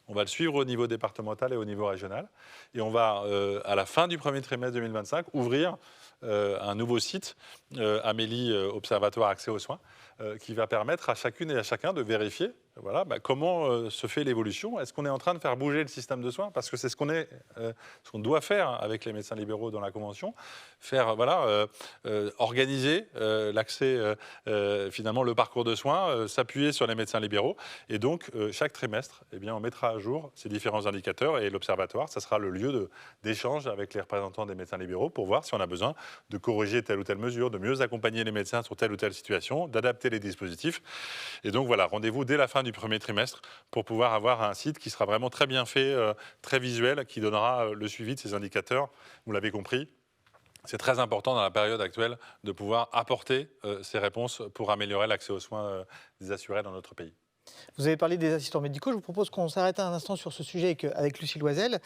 on va le suivre au niveau départemental et au niveau régional. Et on va, à la fin du premier trimestre 2025, ouvrir un nouveau site, Amélie Observatoire Accès aux soins, qui va permettre à chacune et à chacun de vérifier comment se fait l'évolution. Est-ce qu'on est en train de faire bouger le système de soins ? Parce que c'est ce qu'on doit faire avec les médecins libéraux dans la Convention, faire organiser l'accès, finalement le parcours de soins, s'appuyer sur les médecins libéraux. Et donc chaque trimestre, eh bien, on mettra à jour ces différents indicateurs et l'Observatoire, ça sera le lieu d'échange avec les représentants des médecins libéraux pour voir si on a besoin de corriger telle ou telle mesure, de mieux accompagner les médecins sur telle ou telle situation, d'adapter les dispositifs. Et donc voilà, rendez-vous dès la fin du premier trimestre pour pouvoir avoir un site qui sera vraiment très bien fait, très visuel, qui donnera le suivi de ces indicateurs. Vous l'avez compris, c'est très important dans la période actuelle de pouvoir apporter ces réponses pour améliorer l'accès aux soins des assurés dans notre pays. Vous avez parlé des assistants médicaux. Je vous propose qu'on s'arrête un instant sur ce sujet avec Lucie Loisel.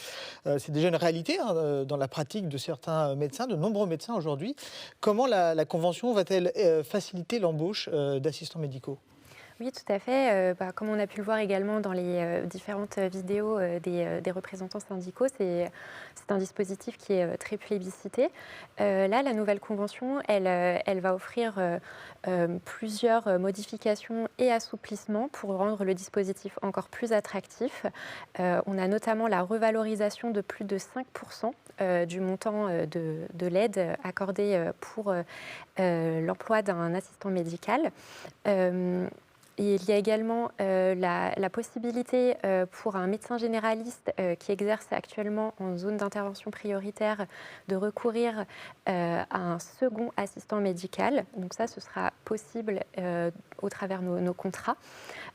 C'est déjà une réalité dans la pratique de certains médecins, de nombreux médecins aujourd'hui. Comment la Convention va-t-elle faciliter l'embauche d'assistants médicaux ? Oui, tout à fait. Comme on a pu le voir également dans les différentes vidéos des représentants syndicaux, c'est un dispositif qui est très plébiscité. Là, la nouvelle convention, elle va offrir plusieurs modifications et assouplissements pour rendre le dispositif encore plus attractif. On a notamment la revalorisation de plus de 5% du montant de l'aide accordée pour l'emploi d'un assistant médical. Et il y a également la possibilité pour un médecin généraliste qui exerce actuellement en zone d'intervention prioritaire de recourir à un second assistant médical. Donc ça, ce sera possible au travers de nos contrats.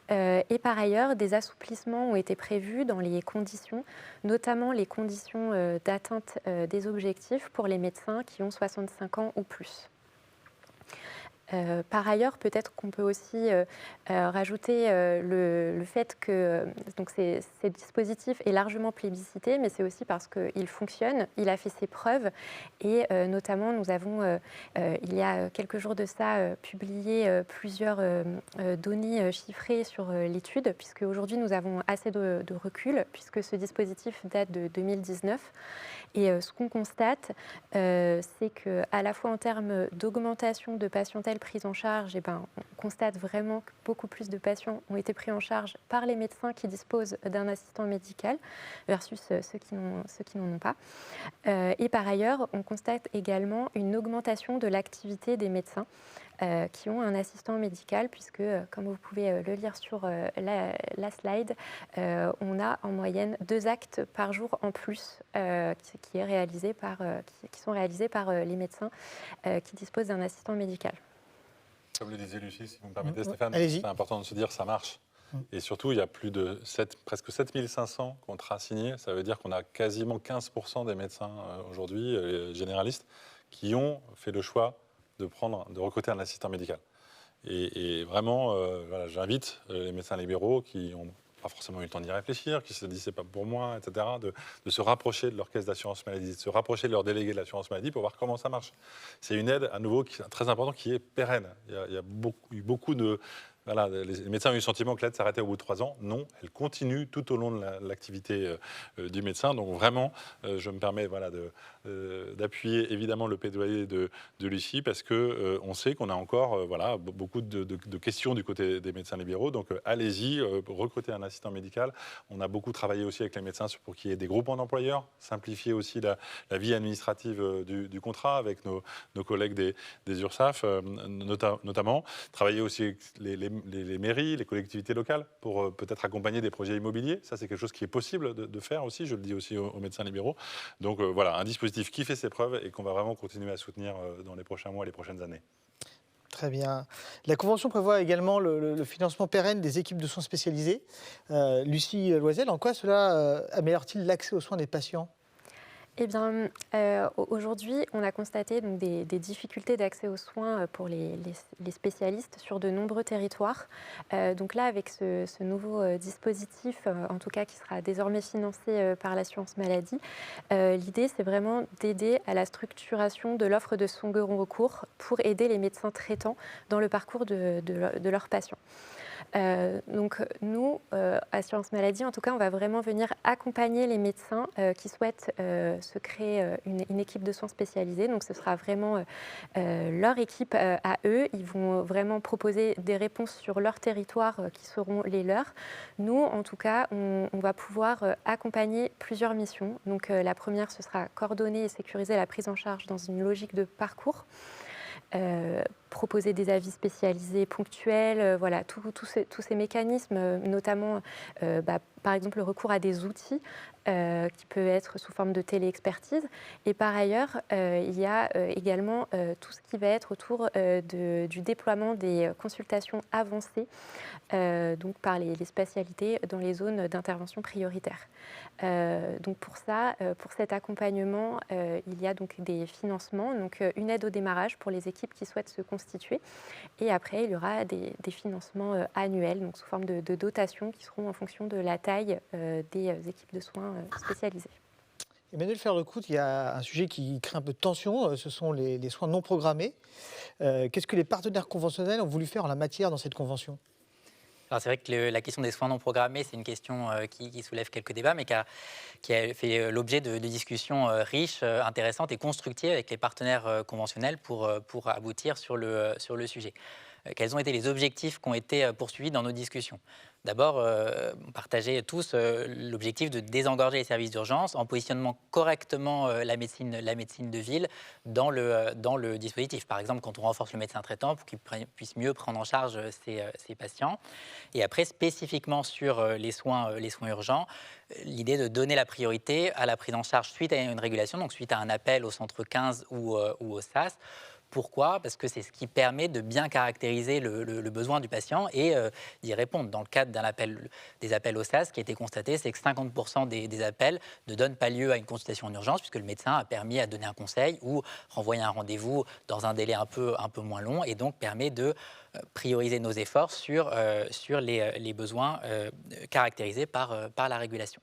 Et par ailleurs, des assouplissements ont été prévus dans les conditions, notamment les conditions d'atteinte des objectifs pour les médecins qui ont 65 ans ou plus. Par ailleurs, peut-être qu'on peut aussi rajouter le fait que donc ce dispositif est largement plébiscité, mais c'est aussi parce qu'il fonctionne, il a fait ses preuves et notamment nous avons, il y a quelques jours de ça, publié plusieurs données chiffrées sur l'étude, puisque aujourd'hui nous avons assez de recul, puisque ce dispositif date de 2019. Et ce qu'on constate, c'est qu'à la fois en termes d'augmentation de patientèle prise en charge, on constate vraiment que beaucoup plus de patients ont été pris en charge par les médecins qui disposent d'un assistant médical versus ceux qui n'en ont pas. Et par ailleurs, on constate également une augmentation de l'activité des médecins qui ont un assistant médical, puisque, comme vous pouvez le lire sur la slide, on a en moyenne 2 actes par jour en plus qui sont réalisés par les médecins qui disposent d'un assistant médical. Comme le disait Lucie, si vous me permettez, Stéphane, Allez-y. c'est important de se dire que ça marche. Et surtout, il y a presque 7500 contrats signés. Ça veut dire qu'on a quasiment 15% des médecins aujourd'hui, généralistes, qui ont fait le choix de recruter un assistant médical. Et vraiment, voilà, j'invite les médecins libéraux qui n'ont pas forcément eu le temps d'y réfléchir, qui se disent c'est pas pour moi, etc., de se rapprocher de leur caisse d'assurance maladie, de se rapprocher de leur délégué de l'assurance maladie pour voir comment ça marche. C'est une aide, à nouveau, très importante, qui est pérenne. Il y a beaucoup de... Voilà, les médecins ont eu le sentiment que l'aide s'arrêtait au bout de 3 ans. Non, elle continue tout au long de l'activité du médecin. Donc vraiment, je me permets d'appuyer évidemment le plaidoyer de Lucie, parce qu'on sait qu'on a encore beaucoup de questions du côté des médecins libéraux. Donc allez-y, recrutez un assistant médical. On a beaucoup travaillé aussi avec les médecins pour qu'il y ait des groupements d'employeurs, simplifier aussi la vie administrative du contrat avec nos collègues des URSSAF notamment. Travailler aussi avec les mairies, les collectivités locales pour peut-être accompagner des projets immobiliers. Ça, c'est quelque chose qui est possible de faire aussi, je le dis aussi aux médecins libéraux. Donc voilà, un dispositif qui fait ses preuves et qu'on va vraiment continuer à soutenir dans les prochains mois et les prochaines années. Très bien. La Convention prévoit également le financement pérenne des équipes de soins spécialisées. Lucie Loisel, en quoi cela améliore-t-il l'accès aux soins des patients ? Eh bien, aujourd'hui, on a constaté donc, des difficultés d'accès aux soins pour les spécialistes sur de nombreux territoires. Donc là, avec ce nouveau dispositif, en tout cas qui sera désormais financé par l'assurance maladie, l'idée, c'est vraiment d'aider à la structuration de l'offre de second recours pour aider les médecins traitants dans le parcours de leurs patients. Donc nous, Assurance Maladie, en tout cas, on va vraiment venir accompagner les médecins qui souhaitent se créer une équipe de soins spécialisée. Donc ce sera vraiment leur équipe à eux. Ils vont vraiment proposer des réponses sur leur territoire qui seront les leurs. Nous, en tout cas, on va pouvoir accompagner plusieurs missions. Donc la première, ce sera coordonner et sécuriser la prise en charge dans une logique de parcours. Proposer des avis spécialisés ponctuels, voilà, tous ces mécanismes, notamment par exemple le recours à des outils qui peut être sous forme de téléexpertise. Et par ailleurs, il y a également tout ce qui va être autour du déploiement des consultations avancées donc par les spécialités dans les zones d'intervention prioritaire. Donc pour ça, pour cet accompagnement, il y a donc des financements, donc une aide au démarrage pour les équipes qui souhaitent se constituer. Et après, il y aura des financements annuels, donc sous forme de dotations qui seront en fonction de la taille des équipes de soins spécialisées. Emmanuel Ferlecout, il y a un sujet qui crée un peu de tension, ce sont les soins non programmés. Qu'est-ce que les partenaires conventionnels ont voulu faire en la matière dans cette convention ? Alors c'est vrai que la question des soins non programmés, c'est une question qui soulève quelques débats, mais qui a fait l'objet de discussions riches, intéressantes et constructives avec les partenaires conventionnels pour aboutir sur le sujet. Quels ont été les objectifs qui ont été poursuivis dans nos discussions? D'abord, on partageait tous l'objectif de désengorger les services d'urgence en positionnant correctement la médecine de ville dans le dispositif. Par exemple, quand on renforce le médecin traitant pour qu'il puisse mieux prendre en charge ses patients. Et après, spécifiquement sur les soins urgents, l'idée de donner la priorité à la prise en charge suite à une régulation, donc suite à un appel au centre 15 ou au SAS. Pourquoi? Parce que c'est ce qui permet de bien caractériser le besoin du patient et d'y répondre. Dans le cadre des appels au SAS, ce qui a été constaté, c'est que 50% des appels ne donnent pas lieu à une consultation en urgence, puisque le médecin a permis à donner un conseil ou renvoyer un rendez-vous dans un délai un peu moins long, et donc permet de prioriser nos efforts sur les besoins caractérisés par la régulation.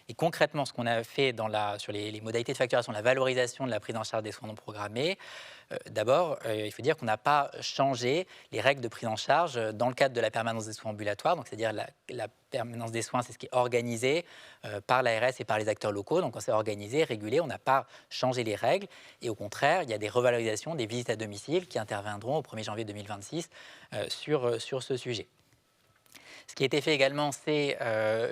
Et concrètement, ce qu'on a fait sur les modalités de facturation, la valorisation de la prise en charge des soins non programmés, d'abord, il faut dire qu'on n'a pas changé les règles de prise en charge dans le cadre de la permanence des soins ambulatoires. Donc, c'est-à-dire la permanence des soins, c'est ce qui est organisé par l'ARS et par les acteurs locaux. Donc, on s'est organisé, régulé, on n'a pas changé les règles. Et au contraire, il y a des revalorisations des visites à domicile qui interviendront au 1er janvier 2026 sur ce sujet. Ce qui a été fait également, c'est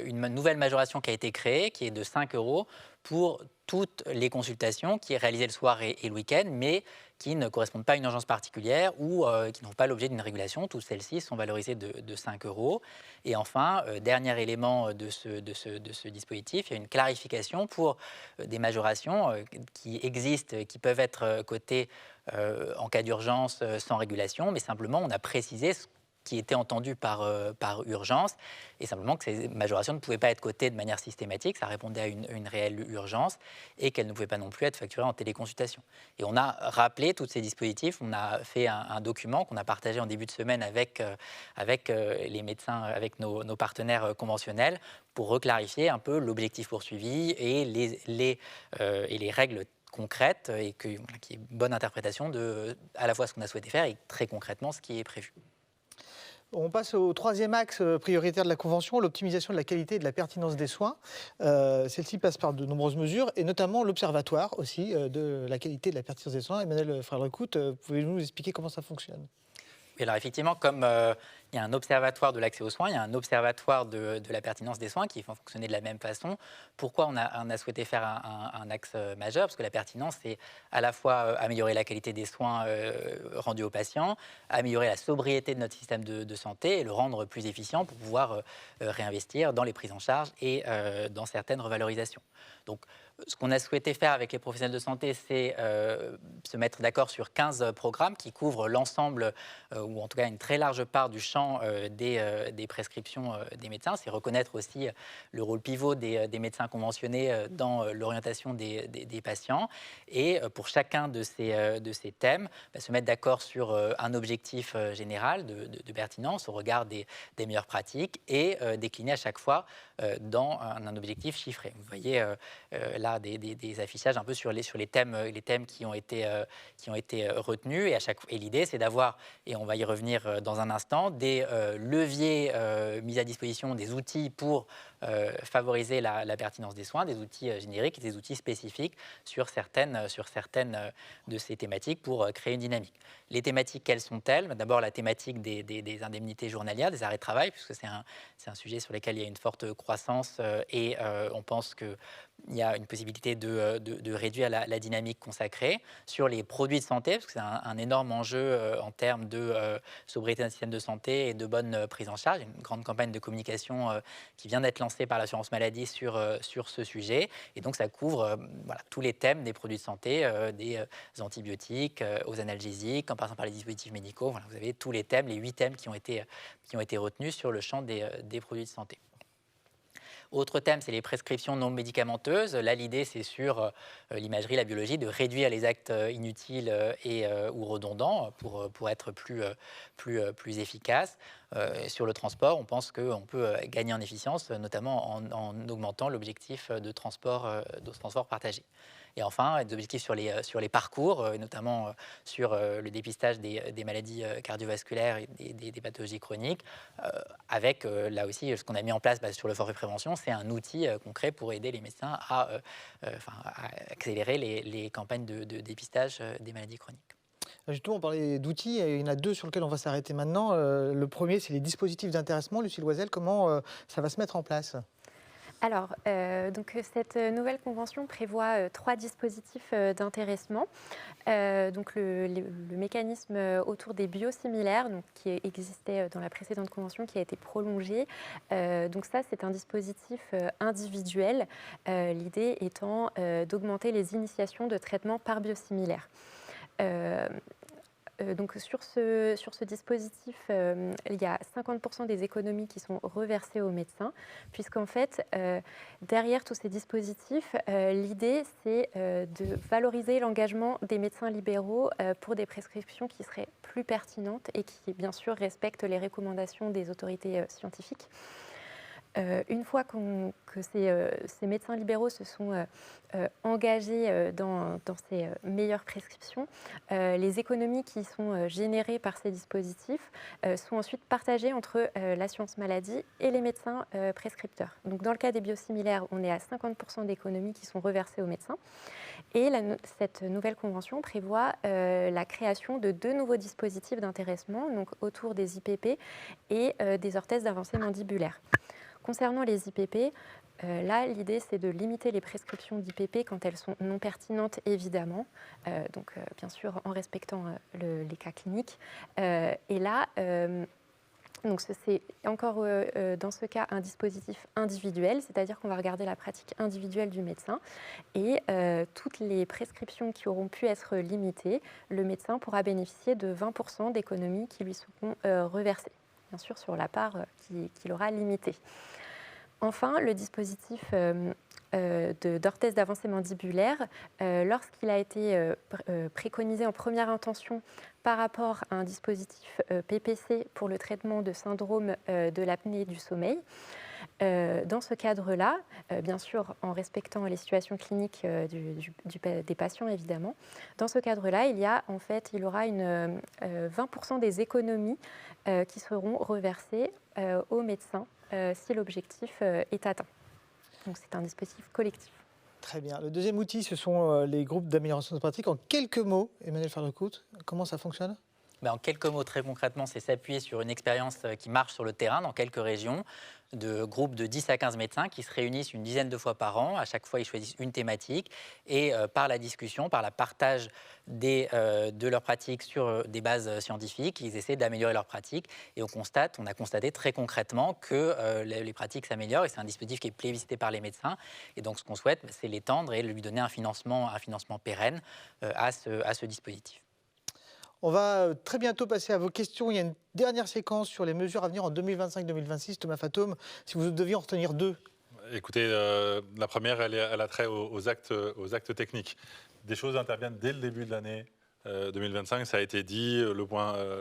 une nouvelle majoration qui a été créée, qui est de 5 € pour toutes les consultations qui est réalisées le soir et le week-end, mais qui ne correspondent pas à une urgence particulière ou qui n'ont pas l'objet d'une régulation. Toutes celles-ci sont valorisées de 5 €. Et enfin, dernier élément de ce dispositif, il y a une clarification pour des majorations qui existent, qui peuvent être cotées en cas d'urgence sans régulation, mais simplement on a précisé ce qui était entendu par urgence, et simplement que ces majorations ne pouvaient pas être cotées de manière systématique, ça répondait à une réelle urgence, et qu'elles ne pouvaient pas non plus être facturées en téléconsultation. Et on a rappelé tous ces dispositifs, on a fait un document qu'on a partagé en début de semaine avec les médecins, avec nos partenaires conventionnels, pour reclarifier un peu l'objectif poursuivi et les règles concrètes, et qu'il y ait une bonne interprétation de à la fois ce qu'on a souhaité faire et très concrètement ce qui est prévu. On passe au troisième axe prioritaire de la Convention, l'optimisation de la qualité et de la pertinence des soins. Celle-ci passe par de nombreuses mesures, et notamment l'observatoire aussi de la qualité et de la pertinence des soins. Emmanuel Frère-Lecoute, pouvez-vous nous expliquer comment ça fonctionne? Et alors effectivement, comme il y a un observatoire de l'accès aux soins, il y a un observatoire de la pertinence des soins qui vont fonctionner de la même façon. Pourquoi on a souhaité faire un axe majeur? Parce que la pertinence, c'est à la fois améliorer la qualité des soins rendus aux patients, améliorer la sobriété de notre système de santé et le rendre plus efficient pour pouvoir réinvestir dans les prises en charge et dans certaines revalorisations. Donc, ce qu'on a souhaité faire avec les professionnels de santé, c'est se mettre d'accord sur 15 programmes qui couvrent l'ensemble, ou en tout cas une très large part du champ des prescriptions des médecins. C'est reconnaître aussi le rôle pivot des médecins conventionnés dans l'orientation des patients. Et pour chacun de ces thèmes, se mettre d'accord sur un objectif général de pertinence au regard des meilleures pratiques et décliner à chaque fois dans un objectif chiffré. Vous voyez là des affichages un peu sur les thèmes qui ont été retenus, et l'idée c'est d'avoir, et on va y revenir dans un instant, des leviers mis à disposition, des outils pour favoriser la pertinence des soins, des outils génériques et des outils spécifiques sur certaines de ces thématiques pour créer une dynamique. Les thématiques, quelles sont-elles? D'abord la thématique des indemnités journalières, des arrêts de travail, puisque c'est un sujet sur lequel il y a une forte croissance et on pense qu'il y a une possibilité de réduire la dynamique consacrée. Sur les produits de santé, parce que c'est un énorme enjeu en termes de sobriété d'un système de santé et de bonne prise en charge. Il y a une grande campagne de communication qui vient d'être lancée par l'assurance maladie sur ce sujet. Et donc ça couvre tous les thèmes des produits de santé, des antibiotiques aux analgésiques, en passant par les dispositifs médicaux. Voilà, vous avez tous les thèmes, les 8 thèmes qui ont été retenus sur le champ des produits de santé. Autre thème, c'est les prescriptions non médicamenteuses. Là, l'idée, c'est sur l'imagerie, la biologie, de réduire les actes inutiles ou redondants pour être plus efficace. Sur le transport, on pense qu'on peut gagner en efficience, notamment en augmentant l'objectif de transport partagé. Et enfin, des objectifs sur les parcours, notamment sur le dépistage des maladies cardiovasculaires et des pathologies chroniques, avec là aussi ce qu'on a mis en place sur le forfait prévention, c'est un outil concret pour aider les médecins à accélérer les campagnes de dépistage des maladies chroniques. Justement, on parlait d'outils, et il y en a deux sur lesquels on va s'arrêter maintenant. Le premier, c'est les dispositifs d'intéressement. Lucie Loisel, comment ça va se mettre en place ? Alors, donc, cette nouvelle convention prévoit 3 dispositifs d'intéressement. Donc, le mécanisme autour des biosimilaires, donc, qui existait dans la précédente convention, qui a été prolongé. Donc ça, c'est un dispositif individuel, l'idée étant d'augmenter les initiations de traitement par biosimilaire. Donc sur ce dispositif, il y a 50% des économies qui sont reversées aux médecins, puisqu'en fait, derrière tous ces dispositifs, l'idée, c'est de valoriser l'engagement des médecins libéraux pour des prescriptions qui seraient plus pertinentes et qui, bien sûr, respectent les recommandations des autorités scientifiques. Une fois que ces médecins libéraux se sont engagés dans ces meilleures prescriptions, les économies qui sont générées par ces dispositifs sont ensuite partagées entre l'assurance maladie et les médecins prescripteurs. Donc, dans le cas des biosimilaires, on est à 50% d'économies qui sont reversées aux médecins. Et cette nouvelle convention prévoit la création de 2 nouveaux dispositifs d'intéressement, donc autour des IPP et des orthèses d'avancée mandibulaire. Concernant les IPP, là, l'idée, c'est de limiter les prescriptions d'IPP quand elles sont non pertinentes, évidemment, donc bien sûr en respectant les cas cliniques. Et là, donc c'est encore dans ce cas un dispositif individuel, c'est-à-dire qu'on va regarder la pratique individuelle du médecin et toutes les prescriptions qui auront pu être limitées, le médecin pourra bénéficier de 20% d'économies qui lui seront reversées, bien sûr sur la part qu'il aura limitée. Enfin, le dispositif d'orthèse d'avancée mandibulaire, lorsqu'il a été préconisé en première intention par rapport à un dispositif PPC pour le traitement de syndrome de l'apnée du sommeil, dans ce cadre-là, bien sûr en respectant les situations cliniques des patients évidemment, dans ce cadre-là, il y aura 20% des économies qui seront reversées aux médecins si l'objectif est atteint. Donc c'est un dispositif collectif. Très bien. Le deuxième outil, ce sont les groupes d'amélioration de pratique. En quelques mots, Emmanuel Fardecout, comment ça fonctionne ? En quelques mots, très concrètement, c'est s'appuyer sur une expérience qui marche sur le terrain dans quelques régions, de groupes de 10 à 15 médecins qui se réunissent une dizaine de fois par an. À chaque fois, ils choisissent une thématique et par la discussion, par le partage de leurs pratiques sur des bases scientifiques, ils essaient d'améliorer leurs pratiques. Et on a constaté très concrètement que les pratiques s'améliorent et c'est un dispositif qui est plébiscité par les médecins. Et donc, ce qu'on souhaite, c'est l'étendre et lui donner un financement pérenne à ce dispositif. On va très bientôt passer à vos questions. Il y a une dernière séquence sur les mesures à venir en 2025-2026. Thomas Fantôme, si vous deviez en retenir 2. Écoutez, la première, elle a trait aux actes techniques. Des choses interviennent dès le début de l'année 2025, ça a été dit, le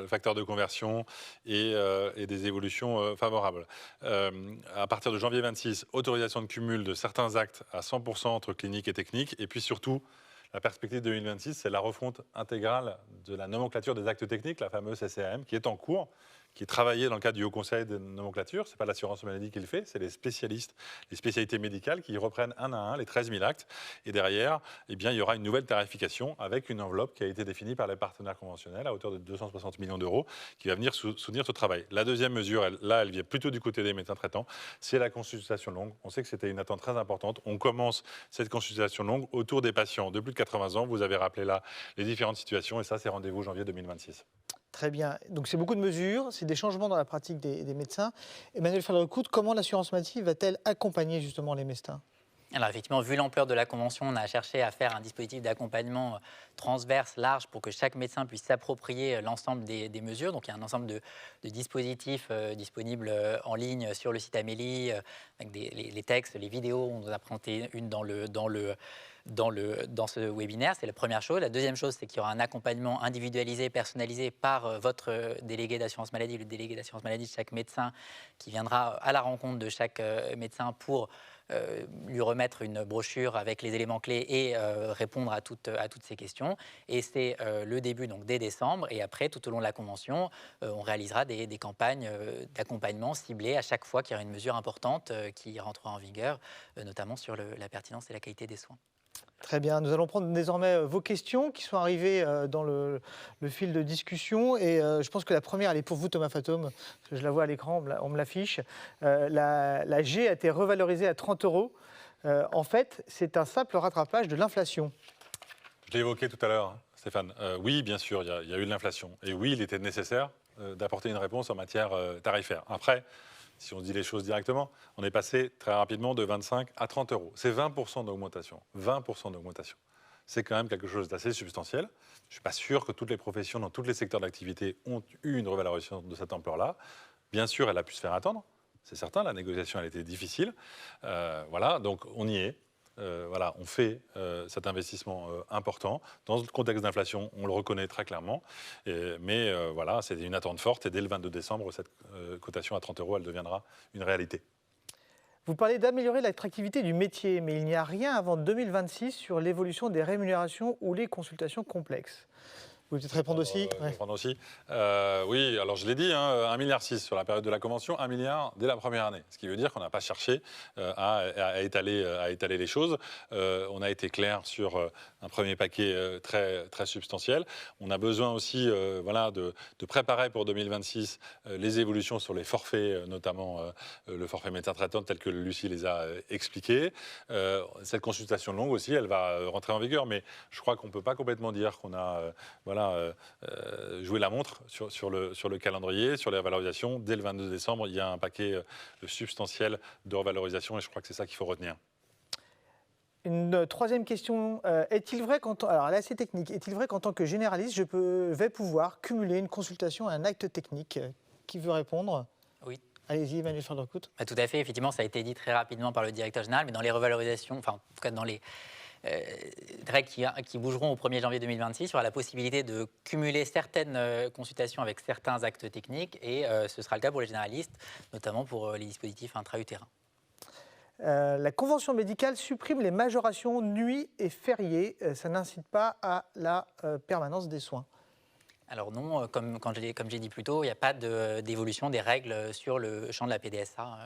facteur de conversion et des évolutions favorables. À partir de janvier 26, autorisation de cumul de certains actes à 100% entre clinique et technique. Et puis surtout, la perspective 2026, c'est la refonte intégrale de la nomenclature des actes techniques, la fameuse SCAM, qui est en cours, qui est travaillée dans le cadre du Haut Conseil de nomenclature. Ce n'est pas l'assurance maladie qui le fait, c'est les spécialistes, les spécialités médicales qui reprennent un à un les 13 000 actes. Et derrière, il y aura une nouvelle tarification avec une enveloppe qui a été définie par les partenaires conventionnels à hauteur de 260 millions d'euros qui va venir soutenir ce travail. La deuxième mesure, elle vient plutôt du côté des médecins traitants, c'est la consultation longue. On sait que c'était une attente très importante. On commence cette consultation longue autour des patients de plus de 80 ans. Vous avez rappelé là les différentes situations et ça, c'est rendez-vous janvier 2026. Très bien. Donc, c'est beaucoup de mesures, c'est des changements dans la pratique des médecins. Emmanuel Fardecout, comment l'assurance maladie va-t-elle accompagner justement les médecins ? Alors effectivement, vu l'ampleur de la convention, on a cherché à faire un dispositif d'accompagnement transverse, large, pour que chaque médecin puisse s'approprier l'ensemble des mesures. Donc il y a un ensemble de dispositifs disponibles en ligne sur le site Amélie, avec les textes, les vidéos. On nous a présenté une dans ce webinaire, c'est la première chose. La deuxième chose, c'est qu'il y aura un accompagnement individualisé, personnalisé par votre délégué d'assurance maladie, le délégué d'assurance maladie de chaque médecin, qui viendra à la rencontre de chaque médecin pour lui remettre une brochure avec les éléments clés et répondre à toutes ces questions. Et c'est le début, donc dès décembre. Et après, tout au long de la convention, on réalisera des campagnes d'accompagnement ciblées à chaque fois qu'il y aura une mesure importante qui rentrera en vigueur, notamment sur la pertinence et la qualité des soins. Très bien, nous allons prendre désormais vos questions qui sont arrivées dans le fil de discussion. Et je pense que la première, elle est pour vous, Thomas Fatome, parce que je la vois à l'écran, on me l'affiche. La G a été revalorisée à 30 €. En fait, c'est un simple rattrapage de l'inflation. Je l'ai évoqué tout à l'heure, Stéphane. Oui, bien sûr, il y a eu de l'inflation. Et oui, il était nécessaire d'apporter une réponse en matière tarifaire. Après, si on se dit les choses directement, on est passé très rapidement de 25 à 30 €. C'est 20% d'augmentation. 20% d'augmentation. C'est quand même quelque chose d'assez substantiel. Je ne suis pas sûr que toutes les professions, dans tous les secteurs d'activité, ont eu une revalorisation de cette ampleur-là. Bien sûr, elle a pu se faire attendre. C'est certain, la négociation, elle était difficile. Voilà, donc on y est. Voilà, on fait cet investissement important. Dans le contexte d'inflation, on le reconnaît très clairement. Mais voilà, c'est une attente forte. Et dès le 22 décembre, cette cotation à 30 €, elle deviendra une réalité. Vous parlez d'améliorer l'attractivité du métier, mais il n'y a rien avant 2026 sur l'évolution des rémunérations ou les consultations complexes. Vous voulez peut-être répondre aussi Répondre aussi. Oui, alors je l'ai dit, 1,6 milliard sur la période de la Convention, 1 milliard dès la première année. Ce qui veut dire qu'on n'a pas cherché à étaler les choses. On a été clair sur un premier paquet très, très substantiel. On a besoin aussi de préparer pour 2026 les évolutions sur les forfaits, notamment le forfait médecin traitant tel que Lucie les a expliqués. Cette consultation longue aussi, elle va rentrer en vigueur, mais je crois qu'on ne peut pas complètement dire qu'on a jouer la montre sur le calendrier, sur les revalorisations. Dès le 22 décembre, il y a un paquet substantiel de revalorisation et je crois que c'est ça qu'il faut retenir. Une troisième question, est-il vrai alors là c'est technique, est-il vrai qu'en tant que généraliste, je vais pouvoir cumuler une consultation et un acte technique? Qui veut répondre? Oui. Allez-y, Emmanuel van der Koot. Tout à fait, effectivement, ça a été dit très rapidement par le directeur général, mais dans les revalorisations, enfin en tout cas dans les règles qui bougeront au 1er janvier 2026, il y aura la possibilité de cumuler certaines consultations avec certains actes techniques et ce sera le cas pour les généralistes, notamment pour les dispositifs intra-utérins. La convention médicale supprime les majorations nuits et fériés. Ça n'incite pas à la permanence des soins. Alors non, comme j'ai dit plus tôt, il n'y a pas d'évolution des règles sur le champ de la PDSA.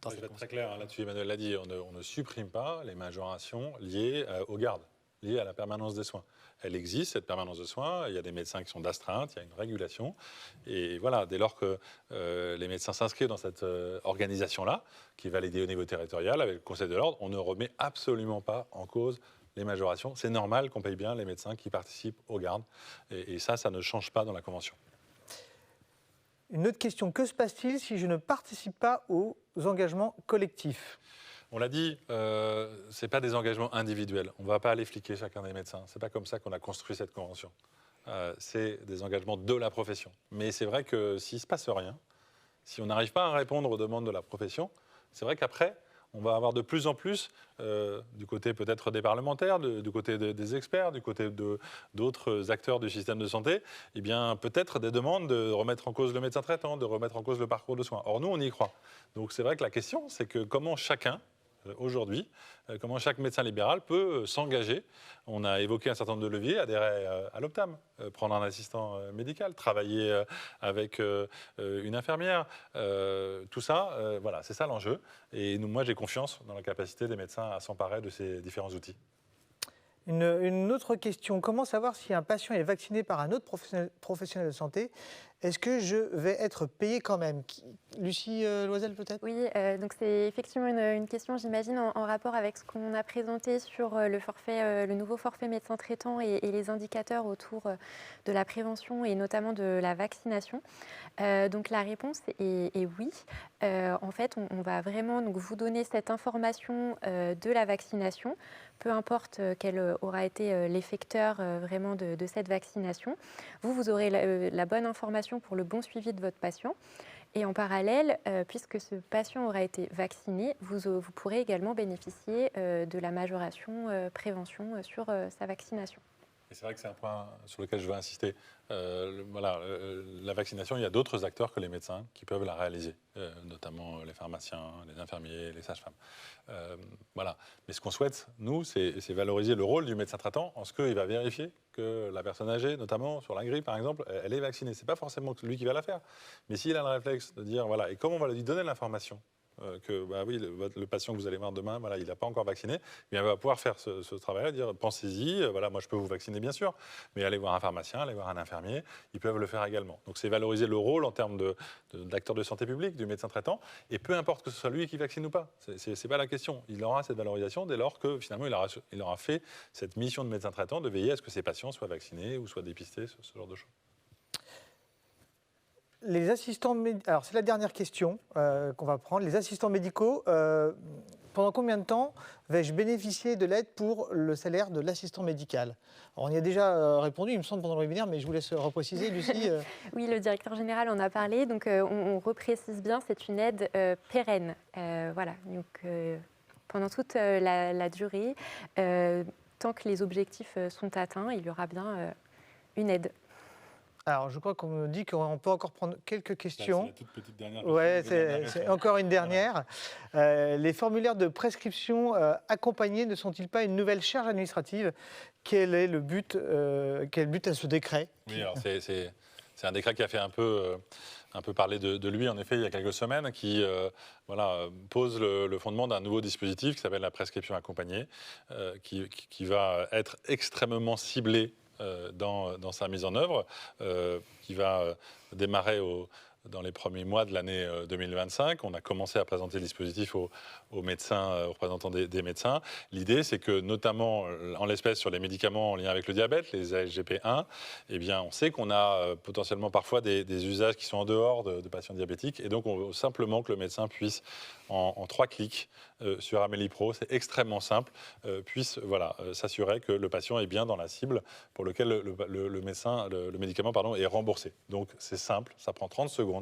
Je vais être très clair là-dessus, Emmanuel l'a dit, on ne supprime pas les majorations liées aux gardes, liées à la permanence des soins. Elle existe, cette permanence de soins, il y a des médecins qui sont d'astreinte, il y a une régulation. Et voilà, dès lors que les médecins s'inscrivent dans cette organisation-là, qui est validée au niveau territorial avec le Conseil de l'Ordre, on ne remet absolument pas en cause les majorations. C'est normal qu'on paye bien les médecins qui participent aux gardes. Et ça ne change pas dans la Convention. Une autre question, que se passe-t-il si je ne participe pas aux engagements collectifs? On l'a dit, ce n'est pas des engagements individuels. On ne va pas aller fliquer chacun des médecins. Ce n'est pas comme ça qu'on a construit cette convention. C'est des engagements de la profession. Mais c'est vrai que s'il ne se passe rien, si on n'arrive pas à répondre aux demandes de la profession, c'est vrai qu'après, on va avoir de plus en plus, du côté peut-être des parlementaires, du côté des experts, du côté d'autres acteurs du système de santé, eh bien peut-être des demandes de remettre en cause le médecin traitant, de remettre en cause le parcours de soins. Or nous, on y croit. Donc c'est vrai que la question, c'est que comment chacun, aujourd'hui, comment chaque médecin libéral peut s'engager. On a évoqué un certain nombre de leviers, adhérer à l'Optam, prendre un assistant médical, travailler avec une infirmière, tout ça, voilà, c'est ça l'enjeu. Et moi, j'ai confiance dans la capacité des médecins à s'emparer de ces différents outils. Une autre question, comment savoir si un patient est vacciné par un autre professionnel de santé? Est-ce que je vais être payé quand même? Lucie Loisel, peut-être? Oui, donc c'est effectivement une question, j'imagine, en rapport avec ce qu'on a présenté sur le nouveau forfait médecin traitant et les indicateurs autour de la prévention et notamment de la vaccination. Donc la réponse est oui. En fait, on va vraiment vous donner cette information de la vaccination, peu importe quel aura été l'effecteur vraiment de cette vaccination. Vous aurez la bonne information pour le bon suivi de votre patient. Et en parallèle, puisque ce patient aura été vacciné, vous pourrez également bénéficier de la majoration prévention sur sa vaccination. Et c'est vrai que c'est un point sur lequel je veux insister. La vaccination, il y a d'autres acteurs que les médecins qui peuvent la réaliser, notamment les pharmaciens, les infirmiers, les sages-femmes. Mais ce qu'on souhaite, nous, c'est valoriser le rôle du médecin traitant en ce qu'il va vérifier que la personne âgée, notamment sur la grippe par exemple, elle est vaccinée. Ce n'est pas forcément lui qui va la faire. Mais s'il a le réflexe de dire, voilà, et comment on va lui donner l'information que le patient que vous allez voir demain, il n'a pas encore vacciné, il va pouvoir faire ce travail-là, dire pensez-y, moi je peux vous vacciner bien sûr, mais allez voir un pharmacien, allez voir un infirmier, ils peuvent le faire également. Donc c'est valoriser le rôle en termes d'acteur de santé publique, du médecin traitant, et peu importe que ce soit lui qui vaccine ou pas, c'est pas la question. Il aura cette valorisation dès lors que finalement il aura fait cette mission de médecin traitant de veiller à ce que ses patients soient vaccinés ou soient dépistés, ce genre de choses. Les assistants alors c'est la dernière question qu'on va prendre. Les assistants médicaux, pendant combien de temps vais-je bénéficier de l'aide pour le salaire de l'assistant médical? Alors, on y a déjà répondu, il me semble, pendant le webinaire, mais je vous laisse repréciser, Lucie. Oui, le directeur général en a parlé. Donc, on reprécise bien, c'est une aide pérenne. Donc, pendant toute la durée, tant que les objectifs sont atteints, il y aura bien une aide. Alors, je crois qu'on me dit qu'on peut encore prendre quelques questions. C'est la toute petite dernière. Oui, c'est encore une dernière. Les formulaires de prescription accompagnés ne sont-ils pas une nouvelle charge administrative? Quel est le but à ce décret? Oui, alors c'est un décret qui a fait un peu parler de lui, en effet, il y a quelques semaines, qui pose le fondement d'un nouveau dispositif qui s'appelle la prescription accompagnée, qui va être extrêmement ciblé dans sa mise en œuvre, qui va démarrer dans les premiers mois de l'année 2025. On a commencé à présenter le dispositif aux médecins, aux représentants des médecins. L'idée, c'est que notamment, en l'espèce, sur les médicaments en lien avec le diabète, les ASGP1, on sait qu'on a potentiellement parfois des usages qui sont en dehors de patients diabétiques. Et donc, on veut simplement que le médecin puisse, en 3 clics sur Amélie Pro, c'est extrêmement simple, puisse s'assurer que le patient est bien dans la cible pour lequel le médicament est remboursé. Donc, c'est simple, ça prend 30 secondes.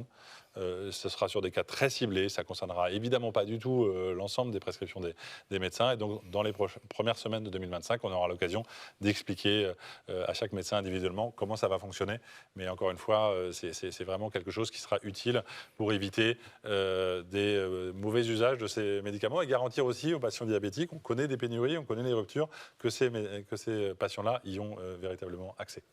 Ce sera sur des cas très ciblés. Ça ne concernera évidemment pas du tout l'ensemble des prescriptions des médecins. Et donc, dans les premières semaines de 2025, on aura l'occasion d'expliquer à chaque médecin individuellement comment ça va fonctionner. Mais encore une fois, c'est vraiment quelque chose qui sera utile pour éviter des mauvais usages de ces médicaments et garantir aussi aux patients diabétiques, on connaît des pénuries, on connaît des ruptures, que ces patients-là y ont véritablement accès.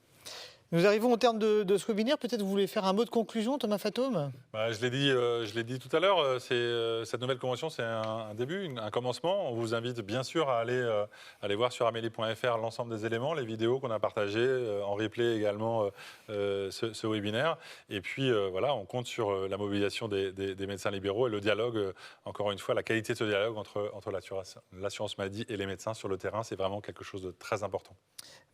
Nous arrivons au terme de ce webinaire. Peut-être vous voulez faire un mot de conclusion, Thomas Fatome? Je l'ai dit tout à l'heure, cette nouvelle convention, c'est un début, un commencement. On vous invite bien sûr à aller voir sur amélie.fr l'ensemble des éléments, les vidéos qu'on a partagées, en replay également ce webinaire. Et puis on compte sur la mobilisation des médecins libéraux et le dialogue, encore une fois, la qualité de ce dialogue entre l'assurance maladie et les médecins sur le terrain, c'est vraiment quelque chose de très important.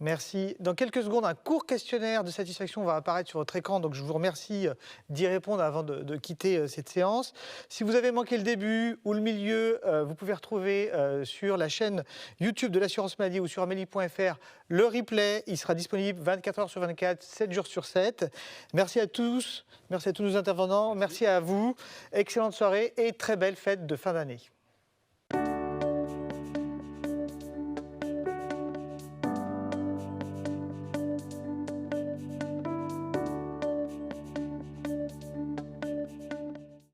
Merci. Dans quelques secondes, un court questionnaire de satisfaction va apparaître sur votre écran, donc je vous remercie d'y répondre avant de quitter cette séance. Si vous avez manqué le début ou le milieu, vous pouvez retrouver sur la chaîne YouTube de l'assurance maladie ou sur amélie.fr le replay. Il sera disponible 24 heures sur 24, 7 jours sur 7. Merci à tous nos intervenants, merci à vous. Excellente soirée et très belle fête de fin d'année.